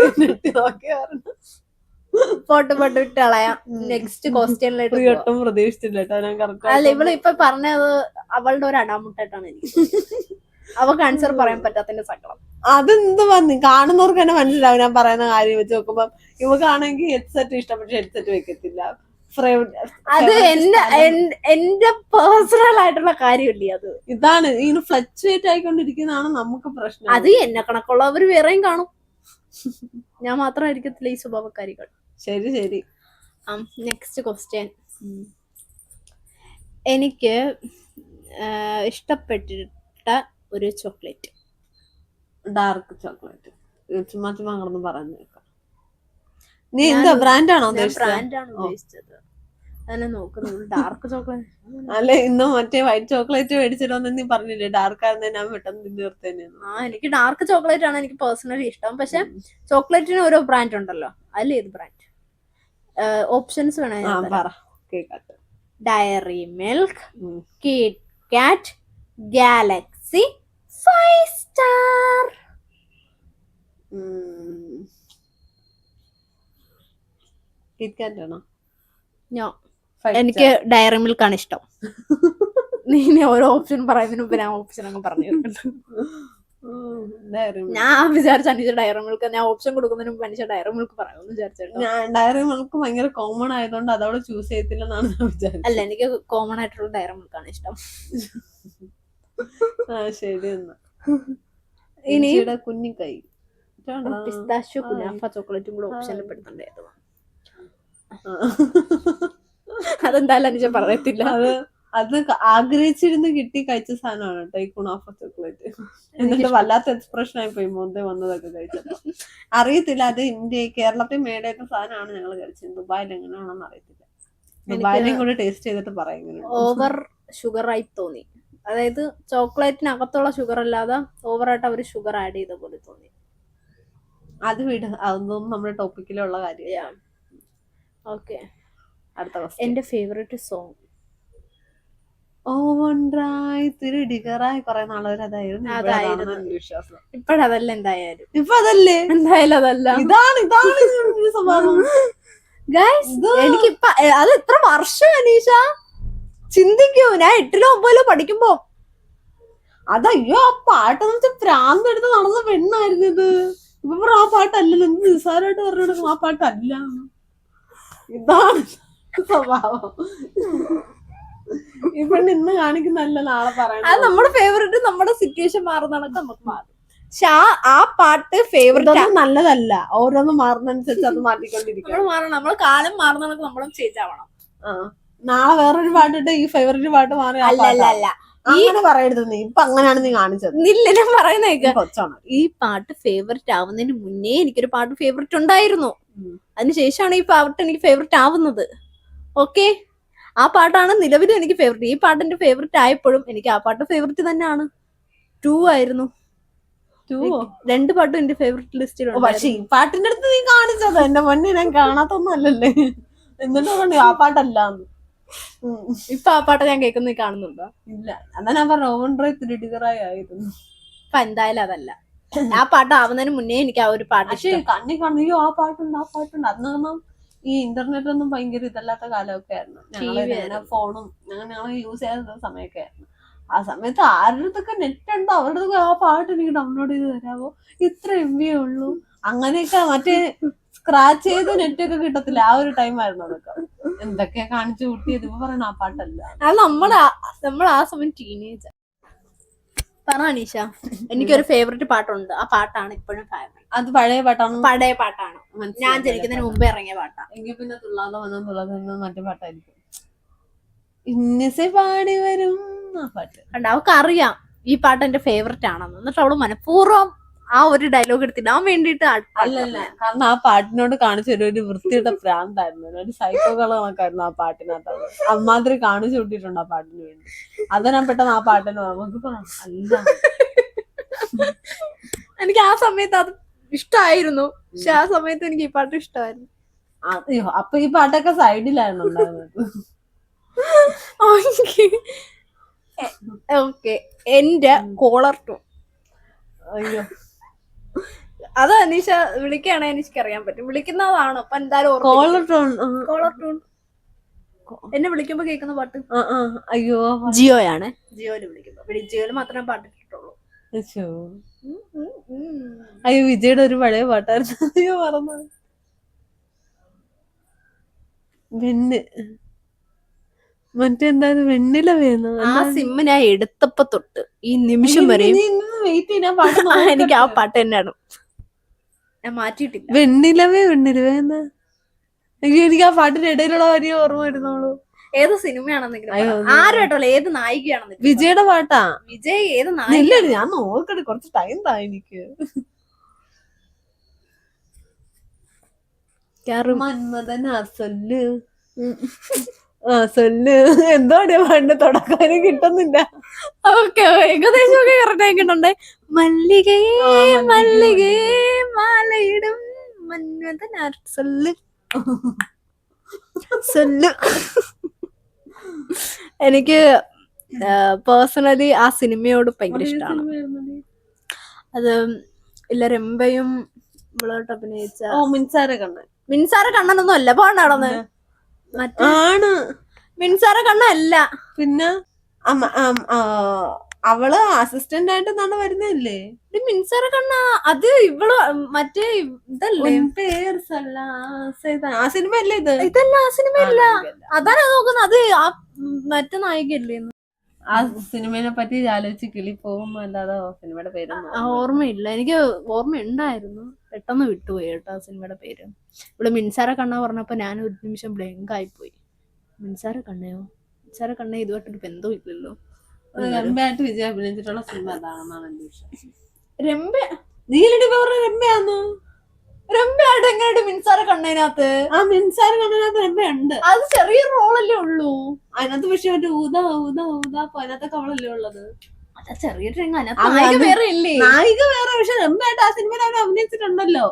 പോട്ട് വിട്ട് കളയാം. നെക്സ്റ്റ് ക്വസ്റ്റ്യനിലേക്ക് ഒട്ടും പ്രതീക്ഷിച്ചില്ല കേട്ടോ ഞാൻ കറക്റ്റ്. അല്ല, ഇവള് ഇപ്പൊ പറഞ്ഞത് അവളുടെ ഒരു അടാമുട്ടായിട്ടാണ് എനിക്ക്. അവൾക്ക് ആൻസർ പറയാൻ പറ്റാത്തതിന്റെ സങ്കടം. അതെന്ത് വന്നി കാണുന്നവർക്ക് തന്നെ മനസ്സിലാവും ഞാൻ പറയുന്ന കാര്യം വെച്ച് നോക്കുമ്പോ. ഇവക്കാണെങ്കിൽ ഹെഡ്സെറ്റ് ഇഷ്ടപ്പെട്ട ഹെഡ്സെറ്റ് വെക്കത്തില്ല. അത് എന്റെ പേഴ്സണൽ ആയിട്ടുള്ള കാര്യമില്ലേ അത്. ഇതാണ് ഇങ്ങനെ ഫ്ലക്ച്വേറ്റ് ആയിക്കൊണ്ടിരിക്കുന്നതാണ് നമുക്ക് പ്രശ്നം. അത് എന്നെ കണക്കുള്ളവർ വേറെയും കാണും, ഞാൻ മാത്രമായിരിക്കത്തില്ല ഈ സ്വഭാവക്കാരികൾ. ശരി ശരി. Next question. എനിക്ക് ഇഷ്ടപ്പെട്ടിട്ട ഒരു ചോക്ലേറ്റ്. Dark chocolate. ചുമ്മാ ചുമ്മാ അങ്ങൊന്നും പറഞ്ഞു കേൾക്കാം. നീ എന്താ ബ്രാൻഡാണോ ബ്രാൻഡാണ് ഉദ്ദേശിച്ചത്, അതന്നെ നോക്കുന്നത്. ഡാർക്ക് ചോക്ലേറ്റ് അല്ലെ, ഇന്ന് മറ്റേ വൈറ്റ് ചോക്ലേറ്റ് മേടിച്ചിട്ടൊന്നും നീ പറഞ്ഞില്ലേ ഡാർക്ക് ആയിരുന്നു, ഞാൻ പെട്ടെന്ന് തീർത്തേനെ. എനിക്ക് ഡാർക്ക് ചോക്ലേറ്റ് ആണ് എനിക്ക് പേഴ്സണലി ഇഷ്ടം. പക്ഷെ ചോക്ലേറ്റിന് ഓരോ ബ്രാൻഡ് ഉണ്ടല്ലോ, അതിൽ ഏത് ബ്രാൻഡ്? ഓപ്ഷൻസ് വേണം. ഡയറി മിൽക്ക്, കിറ്റ് കാറ്റ്, ഗാലക്സി, 5 സ്റ്റാർ. കിറ്റ്കാറ്റ് ആണോ? എനിക്ക് ഡയറി മിൽക്ക് ആണ് ഇഷ്ടം. നീ ഓരോ ഓപ്ഷൻ പറയുന്നതിന് മുമ്പ് ഞാൻ ഓപ്ഷൻ അങ്ങ് പറഞ്ഞു. ഞാൻ വിചാരിച്ച അനീഷ ഡയറി മിൽക്ക്, ഞാൻ ഓപ്ഷൻ കൊടുക്കുന്നതിന് മുമ്പ് അനീഷ ഡയറി മിൽക്ക് പറയുമെന്ന് വിചാരിച്ചേട്ടോ. ഞാൻ ഡയറി മിൽക്ക് ഭയങ്കര കോമൺ ആയതുകൊണ്ട് അതവിടെ ചൂസ് ചെയ്യത്തില്ലെന്നാണ് ഞാൻ വിചാരിച്ചത്. അല്ല, എനിക്ക് കോമൺ ആയിട്ടുള്ള ഡയറി മിൽക്ക് ആണ് ഇഷ്ടം. ശരി എന്നാ. ഇനി കുഞ്ഞിക്കൈ പിസ്താഷ്യോ കുനാഫ ചോക്ലേറ്റും കൂടെ ഓപ്ഷനിൽ പെടുത്തണ്ടായിരുന്നു. അതെന്തായാലും അനീഷ പറയത്തില്ല. അത് ആഗ്രഹിച്ചിരുന്ന് കിട്ടി കഴിച്ച സാധനമാണ് കേട്ടോ ഈ കുനാഫ ചോക്ലേറ്റ്. എന്നിട്ട് വല്ലാത്ത എക്സ്പ്രഷൻ ആയി പോയി മുമ്പേ വന്നതൊക്കെ കഴിച്ചപ്പോ. അറിയത്തില്ല, അത് കേരളത്തിൽ മേടിച്ച സാധനമാണ് ഞങ്ങൾ കഴിച്ചത്. ദുബായിൽ എങ്ങനെയാണെന്ന് അറിയത്തില്ല. ദുബായിലും കൂടെ ടേസ്റ്റ് ചെയ്തിട്ട് പറയുന്നത് ഓവർ ഷുഗർ ആയി തോന്നി. അതായത് ചോക്ലേറ്റിനകത്തുള്ള ഷുഗർ അല്ലാതെ ഓവറായിട്ട് അവർ ഷുഗർ ആഡ് ചെയ്ത പോലെ തോന്നി. അത് വിട്, അതൊന്നും നമ്മുടെ ടോപ്പിക്കിലുള്ള കാര്യമാണ്. ഓക്കെ, അടുത്ത ക്വസ്റ്റ്യൻ. എന്റെ ഫേവറേറ്റ് സോങ് ഡിഗറായി കുറെ നാളൊരു അതായിരുന്നു വിശ്വാസം. ഇപ്പഴതല്ല, എന്തായാലും ഇപ്പൊ അതല്ലേ, എന്തായാലും അതല്ല. ഇതാണ് സ്വഭാവം. എനിക്കിപ്പ അത് എത്ര വർഷം അനീഷ ചിന്തിക്കൂ. ഞാൻ 8ലോ 9ലോ പഠിക്കുമ്പോ അതയ്യോ ആ പാട്ടെന്ന് വെച്ചാൽ പ്രാന്ത് എടുത്ത് നടന്ന പെണ്ണായിരുന്നു ഇത്. ഇപ്പൊ ആ പാട്ടല്ലല്ലോ, നിസ്സാരമായിട്ട് പറഞ്ഞു ആ പാട്ടല്ല. ഇതാണ് സ്വഭാവം. ഈ പെണ്ണ് ഇന്ന് കാണിക്കുന്നല്ല നാളെ പറയണം. അത് നമ്മുടെ ഫേവറേറ്റ്, നമ്മുടെ സിറ്റുവേഷൻ മാറുന്നതൊക്കെ നമുക്ക് മാറും. പക്ഷെ ആ പാട്ട് ഫേവറേറ്റ് നല്ലതല്ല. ഓരോന്നും മാറുന്നതനുസരിച്ച് അത് മാറ്റിക്കൊണ്ടിരിക്കണം. നമ്മള് കാലം മാറുന്നതൊക്കെ നമ്മളും ചേഞ്ച് ആവണം. നാളെ വേറൊരു പാട്ടിട്ട് ഈ ഫേവറേറ്റ് പാട്ട് മാറി. അല്ല അങ്ങനെ പറയരുത് നീ. ഇപ്പൊ അങ്ങനെയാണ് നീ കാണിച്ചത്. ഇല്ല, ഞാൻ പറയുന്നേക്ക് കൊച്ചാണ്. ഈ പാട്ട് ഫേവറേറ്റ് ആവുന്നതിന് മുന്നേ എനിക്കൊരു പാട്ട് ഫേവറേറ്റ് ഉണ്ടായിരുന്നു. അതിനുശേഷമാണ് ഈ പാട്ട് എനിക്ക് ഫേവറേറ്റ് ആവുന്നത്. ഓക്കെ, ആ പാട്ടാണ് നിലവിൽ എനിക്ക് ഫേവറേറ്റ്. ഈ പാട്ടിന്റെ ഫേവറേറ്റ് ആയപ്പോഴും എനിക്ക് ആ പാട്ട് ഫേവറേറ്റ് തന്നെയാണ്. 2 ആയിരുന്നു. 2 പാട്ടും എന്റെ ഫേവറേറ്റ് ലിസ്റ്റിലുണ്ട്. പക്ഷെ ഈ പാട്ടിന്റെ അടുത്ത് നീ കാണിച്ചത് എന്റെ മുന്നേ ഞാൻ കാണാത്തൊന്നും അല്ലല്ലേ. എന്നിട്ട് പറഞ്ഞു ആ പാട്ടല്ലാന്ന്. ഇപ്പൊ ആ പാട്ട് ഞാൻ കേൾക്കുന്ന കാണുന്നുണ്ടോ? ഇല്ല. എന്നാ ഞാൻ പറഞ്ഞു ഓവൻഡ്രൈ തിരിടികറായി ആയിരുന്നു. ഇപ്പൊ എന്തായാലും അതല്ല. ആ പാട്ട് ആവുന്നതിന് മുന്നേ എനിക്ക് ആ ഒരു പാട്ട് പക്ഷെ കണ്ണി കണ്ണിയോ ആ പാട്ടുണ്ട് അന്ന് ഈ ഇന്റർനെറ്റ് ഒന്നും ഭയങ്കര ഇതല്ലാത്ത കാലമൊക്കെ ആയിരുന്നു. ഞങ്ങള് ഫോണും ഞങ്ങൾ യൂസ് ചെയ്യാത്ത സമയമൊക്കെ ആയിരുന്നു. ആ സമയത്ത് ആരുടെ അടുത്തൊക്കെ നെറ്റ് ഉണ്ടോ അവരുടെ അടുത്തൊക്കെ ആ പാട്ട് എനിക്ക് ഡൗൺലോഡ് ചെയ്ത് തരാമോ, ഇത്ര MB ഉള്ളൂ, അങ്ങനെയൊക്കെ മറ്റേ സ്ക്രാച്ച് ചെയ്ത് നെറ്റ് ഒക്കെ കിട്ടത്തില്ല. ആ ഒരു ടൈം ആയിരുന്നു അതൊക്കെ. എന്തൊക്കെയാ കാണിച്ചു കൂട്ടിയത്. ഇപ്പൊ പറയണ ആ പാട്ടല്ല. അത് നമ്മൾ ആ സമയം ടീനേജ്. പറ അനീഷ, എനിക്കൊരു ഫേവറേറ്റ് പാട്ടുണ്ട്. ആ പാട്ടാണ് ഇപ്പോഴും ഫേവറേറ്റ്. അത് പഴയ പാട്ടാണ്. പഴയ പാട്ടാണ്. ഞാൻ ജനിക്കുന്നതിന് മുമ്പേ ഇറങ്ങിയ പാട്ടാണ്. എങ്കിൽ പിന്നെ തുള്ളാതെ വന്ന മറ്റേ പാട്ടായിരിക്കും. ഇന്നസെ പാടി വരും ആ പാട്ട്. കണ്ട, അവൾക്ക് അറിയാം ഈ പാട്ട് എന്റെ ഫേവറേറ്റ് ആണെന്ന്. എന്നിട്ട് അവള് മനഃപൂർവ്വം ആ ഒരു ഡയലോഗ് എടുത്തിടാൻ വേണ്ടിട്ട്. അല്ലല്ല, കാരണം ആ പാട്ടിനോട് കാണിച്ച ഒരു വൃത്തിയുടെ പ്രാന്തായിരുന്നു. ഒരു സൈക്കോകൾ കണക്കായിരുന്നു ആ പാട്ടിനകത്ത്. അമ്മാതിരി കാണിച്ചു കൂട്ടിയിട്ടുണ്ട് ആ പാട്ടിന് വേണ്ടി. അത് ഞാൻ പെട്ടെന്ന് ആ പാട്ടിന് നമുക്ക് അല്ല, എനിക്ക് ആ സമയത്ത് അത് ഇഷ്ടമായിരുന്നു. പക്ഷെ ആ സമയത്ത് എനിക്ക് ഈ പാട്ട് ഇഷ്ടമായിരുന്നു. അപ്പൊ ഈ പാട്ടൊക്കെ സൈഡിലായിരുന്നു ഉണ്ടായിരുന്നത്. ഓക്കെ, എന്റെ കോളർ ടൂൺ. അയ്യോ, അത് അനീഷ വിളിക്കുകയാണെങ്കിൽ എനിക്ക് അറിയാൻ പറ്റും. വിളിക്കുന്നതാണ് അപ്പൊ എന്തായാലും കോളർ ടൂൺ എന്നെ വിളിക്കുമ്പോ കേൾക്കുന്ന പാട്ട്. അയ്യോ, ജിയോയാണ്. ജിയോയില് വിളിക്കുമ്പോ ജിയോയില് മാത്രമേ പാട്ട് ഇട്ടിട്ടുള്ളൂ. അയ്യോ, വിജയുടെ ഒരു പഴയ പാട്ടായിരുന്നു. അയ്യോ, മറന്നു. മറ്റെന്തായാലും വെണ്ണില വേണം. ആ സിമ്മ് ഞാൻ എടുത്തപ്പോ തൊട്ട് ഈ നിമിഷം വരെ വെയിറ്റ് ചെയ്യാൻ പാട്ട് എനിക്ക് ആ പാട്ട് തന്നെയാണ്. ഞാൻ മാറ്റിയിട്ടില്ല. വെണ്ണിലവേ എന്നാ എനിക്ക് ആ പാട്ടിന്റെ ഇടയിലുള്ള വരിയെ ഓർമ്മ വരുന്നുള്ളൂ. ഏത് സിനിമയാണെന്നെങ്കിലും ആരോട്ടല്ലോ, ഏത് നായികയാണെന്നെങ്കിലും. വിജയുടെ പാട്ടാ. വിജയ് ഏത് നായിക? ഇല്ല ഞാൻ നോക്കട്ടെ, കുറച്ച് ടൈം താ എനിക്ക്. മന്മഥൻ അസല് എന്തോടെ പണ്ട് തുടക്കാനും കിട്ടുന്നില്ല. ഓക്കെ, ഏകദേശം ഒക്കെ കറക്റ്റ് ആയി കിട്ടണ്ടേ. മല്ലികയെ മല്ലികയെ മാലയിടും മന്മഥൻ അസല് സൊല്ല്. എനിക്ക് പേഴ്സണലി ആ സിനിമയോട് ഭയങ്കര ഇഷ്ടമാണ്. അത് ഇല്ല, രംഭയും ഇവളോട്ട് അഭിനയിച്ച മിൻസാര കണ്ണനൊന്നും അല്ല പാടാണെന്ന്. ആണ് മിൻസാര കണ്ണ അല്ല. പിന്നെ അവള് അസിസ്റ്റന്റ് ആയിട്ട് എന്താണ് വരുന്നല്ലേ മിൻസാര കണ്ണ. അത് ഇവള് മറ്റേ ഇതല്ലേ, ആ സിനിമ അല്ലേ ഇത്? ഇതല്ല ആ സിനിമ അല്ല. അതാണ് നോക്കുന്നത്. അത് ആ മറ്റേ നായികയല്ലേ? ആ സിനിമയെ പറ്റി ആലോചിച്ച് കിളി പോകുമ്പോ അല്ലാതെ സിനിമയുടെ പേര് ഓർമ്മയില്ല. എനിക്ക് ഓർമ്മയുണ്ടായിരുന്നു, പെട്ടെന്ന് വിട്ടുപോയി കേട്ടോ ആ സിനിമയുടെ പേര്. ഇവിടെ മിൻസാര കണ്ണ പറഞ്ഞപ്പോ ഞാൻ ഒരു നിമിഷം ബ്ലാങ്ക് ആയിപ്പോയി. മിൻസാര കണ്ണയോ? മിൻസാര കണ്ണ ഇതുമായിട്ടൊരു ബന്ധവും ഇല്ലല്ലോ. രംഭയായിട്ട് വിജയ് അഭിനയിച്ചിട്ടുള്ള സിനിമ അതാണെന്നാണ് എന്റെ വിശ്വാസം. രംഭ നീലടി പറഞ്ഞ രംഭയാന്ന്? രംഭയായിട്ട് എങ്ങനെയായിട്ട് മിൻസാര കണ്ണതിനകത്ത്? ആ മിൻസാര കണ്ണനകത്ത് രംഭയുണ്ട്. അത് ചെറിയ റോളല്ലേ ഉള്ളൂ അതിനകത്ത്. പക്ഷെ മറ്റേ ഊതാ അതിനകത്തൊക്കെ അവളല്ലേ ഉള്ളത്. അതാ ചെറിയ നായിക വേറെ ഇല്ലേ? നായിക വേറെ, പക്ഷെ രംഭയായിട്ട് ആ സിനിമയിൽ അവൻ അഭിനയിച്ചിട്ടുണ്ടല്ലോ.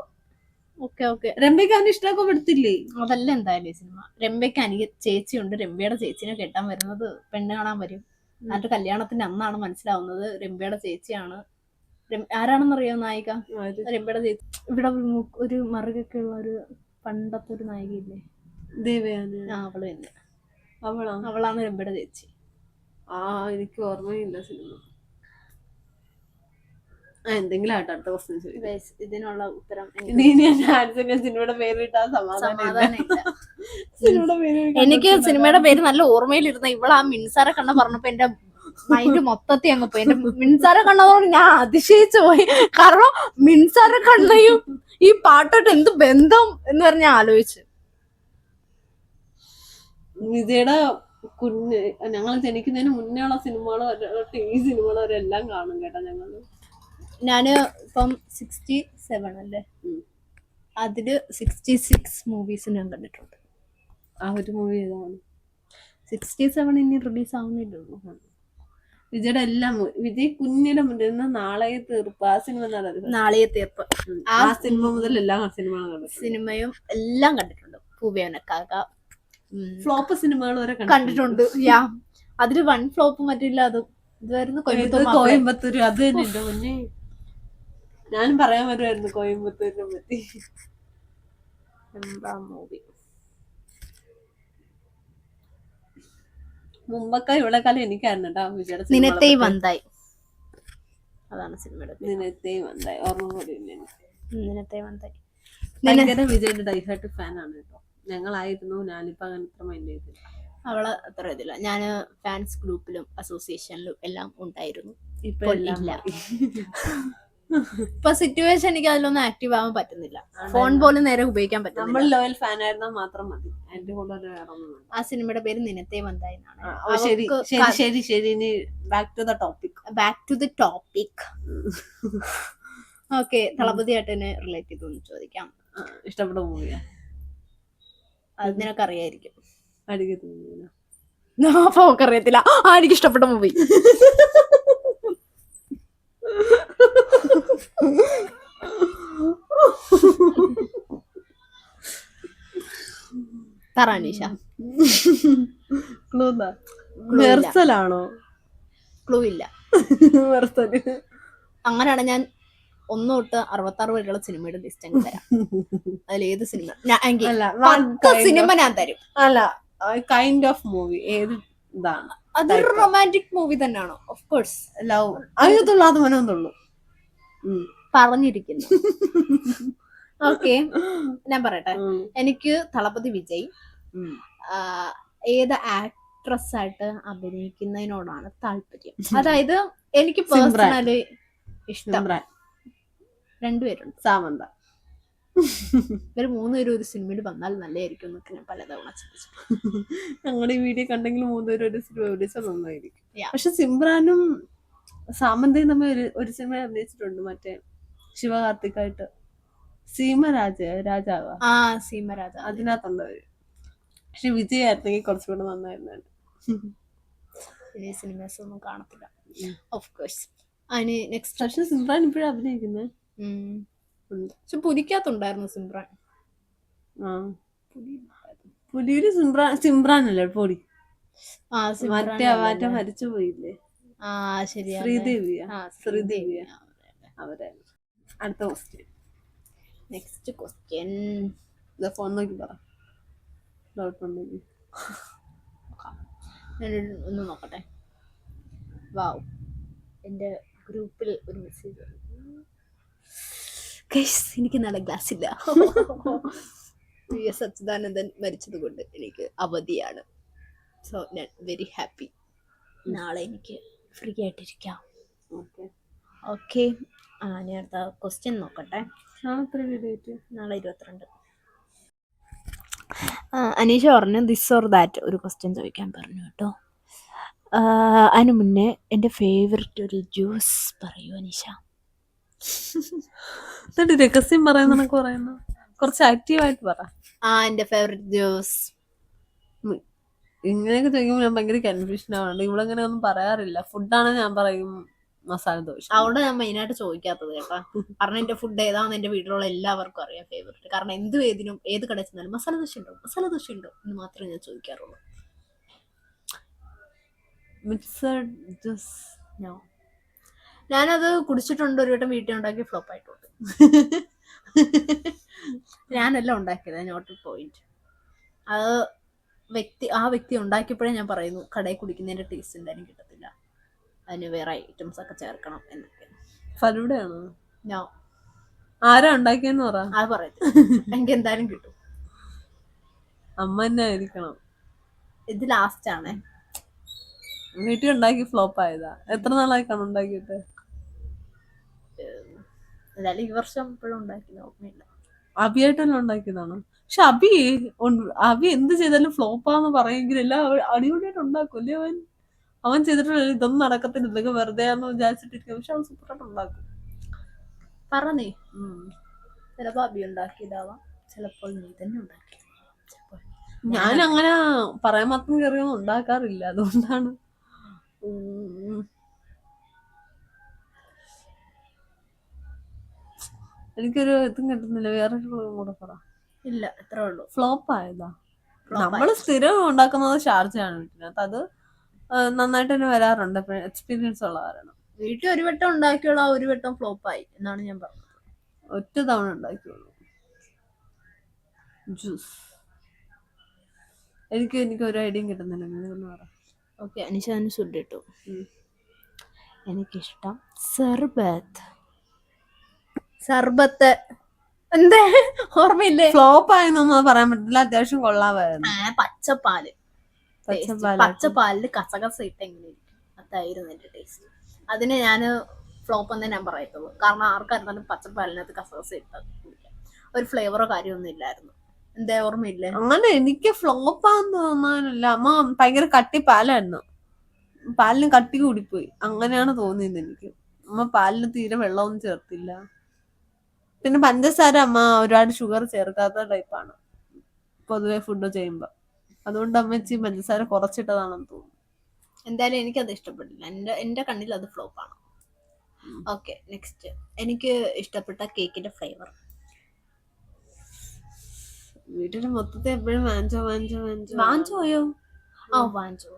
Okay okay. രംഭയ്ക്ക് അവന് ഇഷ്ടമൊക്കെ പെടുത്തില്ലേ? അതല്ല എന്തായാലും ഈ സിനിമ. രംഭയ്ക്ക് ചേച്ചിയുണ്ട്. രംഭയുടെ ചേച്ചിനെ കെട്ടാൻ വരുന്നത് പെണ്ണ് കാണാൻ വരും. എന്നിട്ട് കല്യാണത്തിന്റെ അന്നാണ് മനസ്സിലാവുന്നത് രംഭയുടെ ചേച്ചിയാണ്. ആരാണെന്നറിയോ നായിക? രംഭയുടെ ചേച്ചി. ഇവിടെ ഒരു മറുകൊക്കെ ഉള്ള ഒരു പണ്ടത്തെ ഒരു നായികയില്ലേ, ദേവയാനി? അവള് തന്നെ. അവളാണ് രംഭയുടെ ചേച്ചി. എനിക്ക് ഓർമ്മയില്ല സിനിമ. എന്തെങ്കിലും ആട്ടെ, അടുത്ത ക്വസ്റ്റ്യൻ. ഇതിനുള്ള ഉത്തരം സിനിമയുടെ പേര് കിട്ടാൻ സമാധാനം. എനിക്ക് സിനിമയുടെ പേര് നല്ല ഓർമ്മയിലിരുന്ന ഇവള് ആ മിൻസാര കണ്ണ പറഞ്ഞപ്പോ എന്റെ മൈൻഡ് മൊത്തത്തിൽ അങ്ങ് പോയി. എന്റെ മിൻസാര കണ്ണതോട് ഞാൻ അതിശയിച്ചു പോയി. കാരണം മിൻസാര കണ്ണയും ഈ പാട്ടോട്ട് എന്ത് ബന്ധം എന്ന് പറഞ്ഞ് ഞാൻ ആലോചിച്ചു. വിജയുടെ ഞങ്ങൾ ജനിക്കുന്നതിന് മുന്നേ ഉള്ള സിനിമകളോ ടിവി സിനിമകളോ എല്ലാം കാണും കേട്ടോ ഞങ്ങള്. ഞാന് ഇപ്പം 67 അല്ലേ, അതില് 66 മൂവീസ് ഞാൻ കണ്ടിട്ടുണ്ട്. ആ ഒരു മൂവി ഏതാണ്? 67 ഇനി റിലീസ് ആവുന്നില്ലല്ലോ. വിജയുടെ എല്ലാം വിജയ് കുഞ്ഞിന്റെ മുന്നിൽ നാളെ തീർപ്പ് ആ സിനിമ. നാളെ തീർപ്പ് ആ സിനിമ മുതൽ എല്ലാ സിനിമയും എല്ലാം കണ്ടിട്ടുണ്ട്. പൂവേനക്കാക ഫ്ലോപ്പ് സിനിമകൾ വരെ കണ്ടിട്ടുണ്ട്. അതില് വൺ ഫ്ലോപ്പ് മറ്റില്ല. അത് ഇതായിരുന്നു കോയമ്പത്തൂർ. അത് തന്നെ എന്റെ മുന്നേ ഞാനും പറയാൻ വരുമായിരുന്നു കോയമ്പത്തൂരിനെ പറ്റി. എന്താ മൂവി? മുമ്പൊക്കെ ഇവിടെ കാലം എനിക്കായിരുന്നു കേട്ടോ വിജയുടെ. നിനത്തേ വന്തായി, അതാണ് സിനിമയുടെ. നിനത്തേ വന്തായി ഓർമ്മ കൂടി. നിനത്തേ വന്തായി. ഭയങ്കര വിജയുടെ ഡൈഹാർട്ട് ഫാനാണ് കേട്ടോ ഞങ്ങളായിരുന്നു. ഞാനിപ്പോ അങ്ങനെ ഇത്ര മൈൻഡ് ചെയ്തില്ല. അവള് അത്ര ഇതില്ല. ഞാൻ ഫാൻസ് ഗ്രൂപ്പിലും അസോസിയേഷനിലും എല്ലാം ഉണ്ടായിരുന്നു. ഇപ്പൊ ഇല്ല. ഇപ്പൊ സിറ്റുവേഷൻ എനിക്ക് അതിലൊന്നും ആക്റ്റീവ് ആവാൻ പറ്റുന്നില്ല. ഫോൺ പോലും നേരെ ഉപയോഗിക്കാൻ പറ്റും. നമ്മൾ ലോയൽ ഫാൻ ആയിരുന്നാൽ മാത്രം മതി. എന്റെ കൂടെ വേറെ ഒന്നും. ആ സിനിമയുടെ പേര് നിനത്തേ വന്തായി എന്നാണ്. Back to the topic. Okay, തളപതിയായിട്ട് തന്നെ റിലേറ്റ് ചെയ്തൊന്ന് ചോദിക്കാം. ഇഷ്ടപ്പെട്ട മൂവിയാ? അത് നിനക്കറിയായിരിക്കും. അറിയത്തില്ല. എനിക്ക് ഇഷ്ടപ്പെട്ട മൂവി തറാനീഷ. മെർസലാണോ? ക്ലൂ ഇല്ല. അങ്ങനെയാണ് ഞാൻ 1 തൊട്ട് 66 വരെയുള്ള സിനിമയുടെ ലിസ്റ്റ് അങ്ങ് തരാം. അതിലേത് സിനിമ സിനിമ ഞാൻ തരും. അല്ല, കൈൻഡ് ഓഫ് മൂവി ഏത് ഇതാണ്? അതൊരു റൊമാൻറ്റിക് മൂവി തന്നെയാണോ? Of course. ലവ്. അയ്യത്തുള്ളൂ മനോന്നുള്ളൂ പറഞ്ഞിരിക്കുന്നു. ഓക്കെ, ഞാൻ പറയട്ടെ. എനിക്ക് തളപതി വിജയ്, ഉം. ഏത് ആക്ട്രസ് ആയിട്ട് അഭിനയിക്കുന്നതിനോടാണ് താല്പര്യം. അതായത് എനിക്ക് സിമ്രാൻ. പേഴ്സണലി ഇഷ്ടം സിമ്രാൻ, രണ്ടുപേരുണ്ട്. സാമന്ത. ഇവർ മൂന്നുപേരും ഒരു സിനിമയിൽ വന്നാൽ നല്ലതായിരിക്കും എന്നൊക്കെ ഞാൻ പലതവണ ചിന്തിച്ചിട്ടുണ്ട്. ഞങ്ങളുടെ ഈ വീഡിയോ കണ്ടെങ്കിൽ മൂന്നുപേരും ഒരു സിനിമ വിളിച്ചാൽ നന്നായിരിക്കും. Yeah. പക്ഷെ സിമ്രാനും സാമന്തയും തമ്മിൽ ഒരു സിനിമ അഭിനയിച്ചിട്ടുണ്ട്, മറ്റേ ശിവകാർത്തികായിട്ട്. രാജാവ് ആ സീമരാജ അതിനകത്തുള്ളവര്. പക്ഷെ വിജയ് ആയിരുന്നെങ്കിൽ കുറച്ചുകൂടെ നന്നായിരുന്നു. ഈ സിനിമസ് ഒന്നും കാണത്തില്ല ഓഫ് കോഴ്സ്. അതിന് നെക്സ്റ്റ്. പക്ഷെ സിമ്രാൻ ഇപ്പോഴും അഭിനയിക്കുന്നത്. പക്ഷെ പുലിക്കകത്തുണ്ടായിരുന്നു സിമ്രാൻ. ആ പുലിയില് സിമ്രാൻ അല്ലേ പൊടി. മറ്റേ മരിച്ചു പോയില്ലേ, ആ ശരിയാ, ശ്രീദേവിയ. അവരെ. അടുത്ത ക്വസ്റ്റ്യൻ. Next question. ഫോൺ നോക്കി പറ. ഡൗട്ട് ഉണ്ടെങ്കിൽ ഒന്ന് നോക്കട്ടെ. വാവ്, എൻ്റെ ഗ്രൂപ്പിൽ ഒരു മെസ്സേജ്. എനിക്ക് നല്ല ക്ലാസ് ഇല്ല. PS അച്യുതാനന്ദൻ മരിച്ചത് കൊണ്ട് എനിക്ക് അവധിയാണ്. സോ ഞാൻ വെരി ഹാപ്പി. നാളെ എനിക്ക് ഫ്രീ ആയിട്ടിരിക്കാം. ഓക്കെ. ഞാൻ അടുത്ത ക്വസ്റ്റ്യൻ നോക്കട്ടെ. നാളെ 22. അനീഷ പറഞ്ഞു ദിസ് ഓർ ദാറ്റ് ഒരു ക്വസ്റ്റ്യൻ ചോദിക്കാൻ പറഞ്ഞു കേട്ടോ. അതിന് മുന്നേ എൻ്റെ ഫേവററ്റ് ഒരു ജ്യൂസ് പറയൂ അനീഷ. രഹസ്യം പറയുന്ന കുറച്ച് ആക്റ്റീവായിട്ട് പറ. എൻ്റെ ഫേവററ്റ് ജ്യൂസ്. ഇങ്ങനെയൊക്കെ ചോദിക്കുമ്പോൾ ഞാൻ ഭയങ്കര കൺഫ്യൂഷൻ ആവുന്നുണ്ട്. ഇവളങ്ങനെ ഒന്നും പറയാറില്ല. ഫുഡാണ് ഞാൻ പറയും മസാല ദോശ. അവിടെ ഞാൻ മെയിനായിട്ട് ചോദിക്കാത്തത് കേട്ടോ. കാരണം എന്റെ ഫുഡ് ഏതാണെന്ന് എന്റെ വീട്ടിലുള്ള എല്ലാവർക്കും അറിയാം ഫേവറേറ്റ്. കാരണം ഏത് കടയിൽ ചെന്നാലും മസാല ദോശ ഉണ്ടോ എന്ന് മാത്രമേ ഞാൻ ചോദിക്കാറുള്ളൂ. Mixed juice no. ഞാനത് കുടിച്ചിട്ടുണ്ട് ഒരു വട്ടം, വീട്ടിൽ ഉണ്ടാക്കി ഫ്ലോപ്പ് ആയിട്ടുണ്ട്. ഞാനെല്ലാം ഉണ്ടാക്കിയത്, നോട്ട് പോയിന്റ്. അത് ആ വ്യക്തി ഉണ്ടാക്കിയപ്പോഴേ ഞാൻ പറയുന്നു കടയിൽ കുടിക്കുന്നതിന്റെ ടേസ്റ്റ് എന്തായാലും കിട്ടത്തില്ല, അതിന് വേറെ ഐറ്റംസ് ഒക്കെ ചേർക്കണം എന്നൊക്കെ. ഫലൂഡയാണോ? നോ. ആരാ ഉണ്ടാക്കിയെന്ന് പറ. അത് പറയത്തില്ല, എനിക്ക് എന്തായാലും കിട്ടും. അമ്മ തന്നെ ആയിരിക്കണം. ഇത് ലാസ്റ്റ് ആണ്. വീട്ടിൽ ഉണ്ടാക്കി ഫ്ലോപ്പ് ആയതാ. എത്ര നാളായി കാണും ഉണ്ടാക്കിയിട്ട്? എന്തായാലും ഈ വർഷം ഇപ്പോഴും ഉണ്ടാക്കി ഓർമ്മയില്ല. അബിയായിട്ടല്ല ഉണ്ടാക്കിയതാണോ? പക്ഷെ അബി എന്ത് ചെയ്താലും ഫ്ലോപ്പാന്ന് പറയുമെങ്കിൽ എല്ലാം അടിപൊളിയായിട്ട് ഉണ്ടാക്കും അല്ലേ അവൻ ചെയ്തിട്ടുള്ള ഇതൊന്നും നടക്കത്തില്ല, ഇതൊക്കെ വെറുതെ ആന്ന് വിചാരിച്ചിട്ടിരിക്കും. പക്ഷെ അവൻ സൂപ്പറായിട്ട് ഉണ്ടാക്കും. പറഞ്ഞേ, ചിലപ്പോ അബി ഉണ്ടാക്കിയതാവാം, ചിലപ്പോൾ നീ തന്നെ ഉണ്ടാക്കി. ഞാൻ അങ്ങനെ പറയാൻ മാത്രം കയറിയൊന്നും ഉണ്ടാക്കാറില്ല, അതുകൊണ്ടാണ്. എനിക്കൊരു ഇതും കിട്ടുന്നില്ല. വേറൊരു കൂടെ പറ. ഇല്ല, എത്ര ഉള്ളൂ. ഫ്ലോപ്പ് ആയതാ. നമ്മള് സ്ഥിരം ഉണ്ടാക്കുന്നത് ഷാർജയാണ് വീട്ടിനകത്ത്. അത് നന്നായിട്ട് തന്നെ വരാറുണ്ട്, എക്സ്പീരിയൻസ് ഉള്ളവരാണ്. വീട്ടിൽ ഒരു വട്ടം ഉണ്ടാക്കിയുള്ള ഒരു വട്ടം ഫ്ലോപ്പായി എന്നാണ് ഞാൻ പറഞ്ഞത്. ഒറ്റ തവണ ഉണ്ടാക്കിയുള്ളൂ ജ്യൂസ്. എനിക്ക് ഒരു ഐഡിയയും കിട്ടുന്നില്ല. ഓക്കെ, അനീഷ സുഡിട്ടു. എനിക്കിഷ്ടം സർബത്ത്. എന്തേ ഓർമ്മയില്ലേ? ഫ്ലോപ്പ് ആയെന്നൊന്നും പറയാൻ പറ്റില്ല, അത്യാവശ്യം കൊള്ളാമായിരുന്നു. പച്ചപ്പാലില് കസകസ ഇട്ട് എങ്ങനെ ഇരിക്കും, അതായിരുന്നു എന്റെ ടേസ്റ്റ്. അതിന് ഞാൻ ഫ്ലോപ്പ് എന്നേ ഞാൻ പറയത്തുള്ളൂ. കാരണം ആർക്കായിരുന്നാലും പച്ചപ്പാലിനകത്ത് കസകസ ഇട്ട് കുടിക്കാം. ഒരു ഫ്ലേവറോ കാര്യമൊന്നും ഇല്ലായിരുന്നു. എന്താ ഓർമ്മയില്ലേ? അങ്ങനെ എനിക്ക് ഫ്ലോപ്പാന്ന് തോന്നാനില്ല. അമ്മ ഭയങ്കര കട്ടി പാലായിരുന്നു, പാലിന് കട്ടി കൂടിപ്പോയി, അങ്ങനെയാണ് തോന്നിയത് എനിക്ക്. അമ്മ പാലിന് തീരെ വെള്ളമൊന്നും ചേർത്തില്ല. പിന്നെ പഞ്ചസാര അമ്മ ഒരുപാട് ഷുഗർ ചേർക്കാത്ത ടൈപ്പാണ് പൊതുവെ ഫുഡ് ചെയ്യുമ്പോ. അതുകൊണ്ട് അമ്മച്ചി പഞ്ചസാര കുറച്ചിട്ടതാണെന്ന് തോന്നുന്നു. എന്തായാലും എനിക്കത് ഇഷ്ടപ്പെട്ടില്ല. എന്റെ കണ്ണിൽ അത് ഫ്ലോപ്പാണ്. Okay, next. എനിക്ക് ഇഷ്ടപ്പെട്ട കേക്കിന്റെ ഫ്ലേവർ. വീട്ടില് മൊത്തത്തിൽ എപ്പോഴും വാഞ്ചോയോ? ആ വാഞ്ചോ.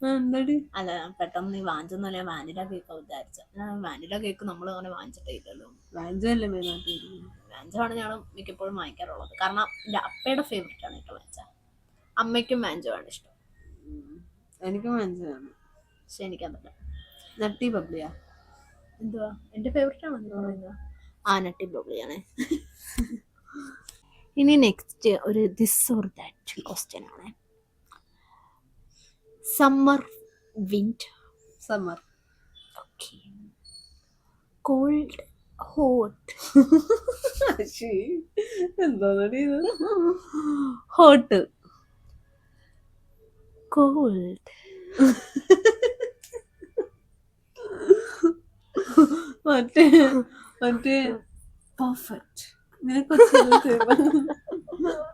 എന്താടി? അല്ല, പെട്ടെന്ന് നീ വാഞ്ചൊന്നുമല്ല, വാനില കേക്ക് വിചാരിച്ച. വാനില കേക്ക് നമ്മൾ അങ്ങനെ വാങ്ങിച്ചിട്ടേ ഇല്ലല്ലോ. വാഞ്ചോ അല്ലേ മെയിനായിട്ട്? വാഞ്ചോ ആണ് ഞാൻ മിക്കപ്പോഴും വാങ്ങിക്കാറുള്ളത്. കാരണം എന്റെ അപ്പയുടെ ഫേവറേറ്റ് ആണ് കേട്ടോ വാഞ്ചോ. അമ്മയ്ക്കും വാഞ്ചോ ആണ് ഇഷ്ടം. എനിക്കും വാഞ്ചോ ആണ്. പക്ഷെ എനിക്കതല്ല. നട്ടി ബബ്ലിയാ എന്തുവാ എന്റെ ഫേവറേറ്റ് ആണ് പറയുന്നത്? ആ, നട്ടി ബബ്ലിയാണ്. ഇനി നെക്സ്റ്റ് ഒരു ദിസ് ഓർ ദാറ്റ് ക്വസ്റ്റ്യൻ ആണ്. Summer, wind, summer. Okay. Cold, hot. എന്താണടി ഇത്? ഹോട്ട്. കോൾഡ്. മറ്റേ മറ്റേ പെർഫെക്റ്റ്. നിനക്ക്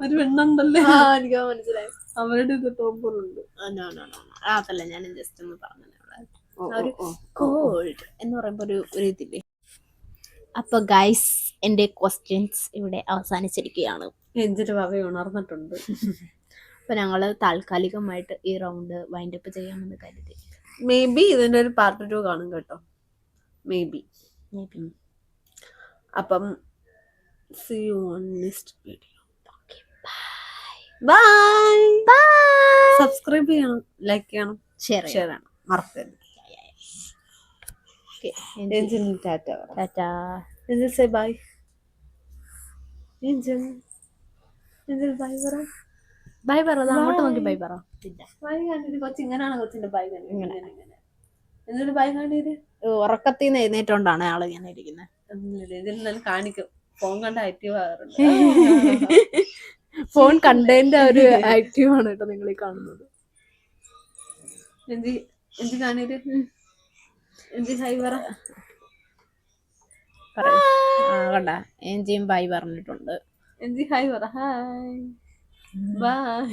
ഒരു പെണ്ണുണ്ടല്ലേ, എനിക്ക് മനസ്സിലായി. അവരുടെ ഇത് ടോപ്പറുണ്ട്. അതല്ല, ഞാൻ ജസ്റ്റ് ഒന്ന് പറഞ്ഞു. കോൾഡ് എന്ന് പറയുമ്പോ ഒരു ഇതില്ലേ. അപ്പൊ ഗൈസ്, എന്റെ ക്വസ്റ്റ്യൻസ് ഇവിടെ അവസാനിച്ചിരിക്കുകയാണ്. എഞ്ചിന്റെ വക ഉണർന്നിട്ടുണ്ട്. അപ്പൊ ഞങ്ങള് താൽക്കാലികമായിട്ട് ഈ റൗണ്ട് വൈൻഡ് അപ്പ് ചെയ്യാമെന്ന് കരുതി. മേ ബി ഇതിന്റെ ഒരു പാർട്ട് 2 കാണും കേട്ടോ. Maybe. അപ്പം see you on next video. Okay, bye. Bye. Subscribe ചെയ്യണം, ലൈക്ക് ചെയ്യണം, ഷെയർ ഷെയർ ചെയ്യണം, മറക്കരുത്. ഏഞ്ചൽ ടാറ്റ. ടാറ്റാ. Angel say bye. Angel bye പറ. ബൈ പറ. അങ്ങോട്ട് നോക്കി ബൈ പറ. ബൈ കാണിട്ട് കൊച്ചു ഇങ്ങനെയാണ് കൊച്ചിന്റെ ബൈ കാണിട്ട്. എന്നിട്ട് ബൈ കാണിട്ട് ഉറക്കത്തിൽ നിന്ന് എഴുന്നേറ്റോണ്ടാണ് ആള് ഇങ്ങനെ ഇരിക്കുന്നത്. ഇതിൽ കാണിക്കും. ഫോൺ കണ്ട ആക്റ്റീവ് ആകാറുണ്ട്. ഫോൺ കണ്ടതിന്റെ ഒരു ആക്റ്റീവ് ആണ് കേട്ടോ നിങ്ങൾ ഈ കാണുന്നത്. എന്ത് കാണിട്ട് എന്ത് ഹൈ പറ. കണ്ട എൻജിയും ബൈ പറഞ്ഞിട്ടുണ്ട്. എന്ത് ഹൈ പറ. Hi bye.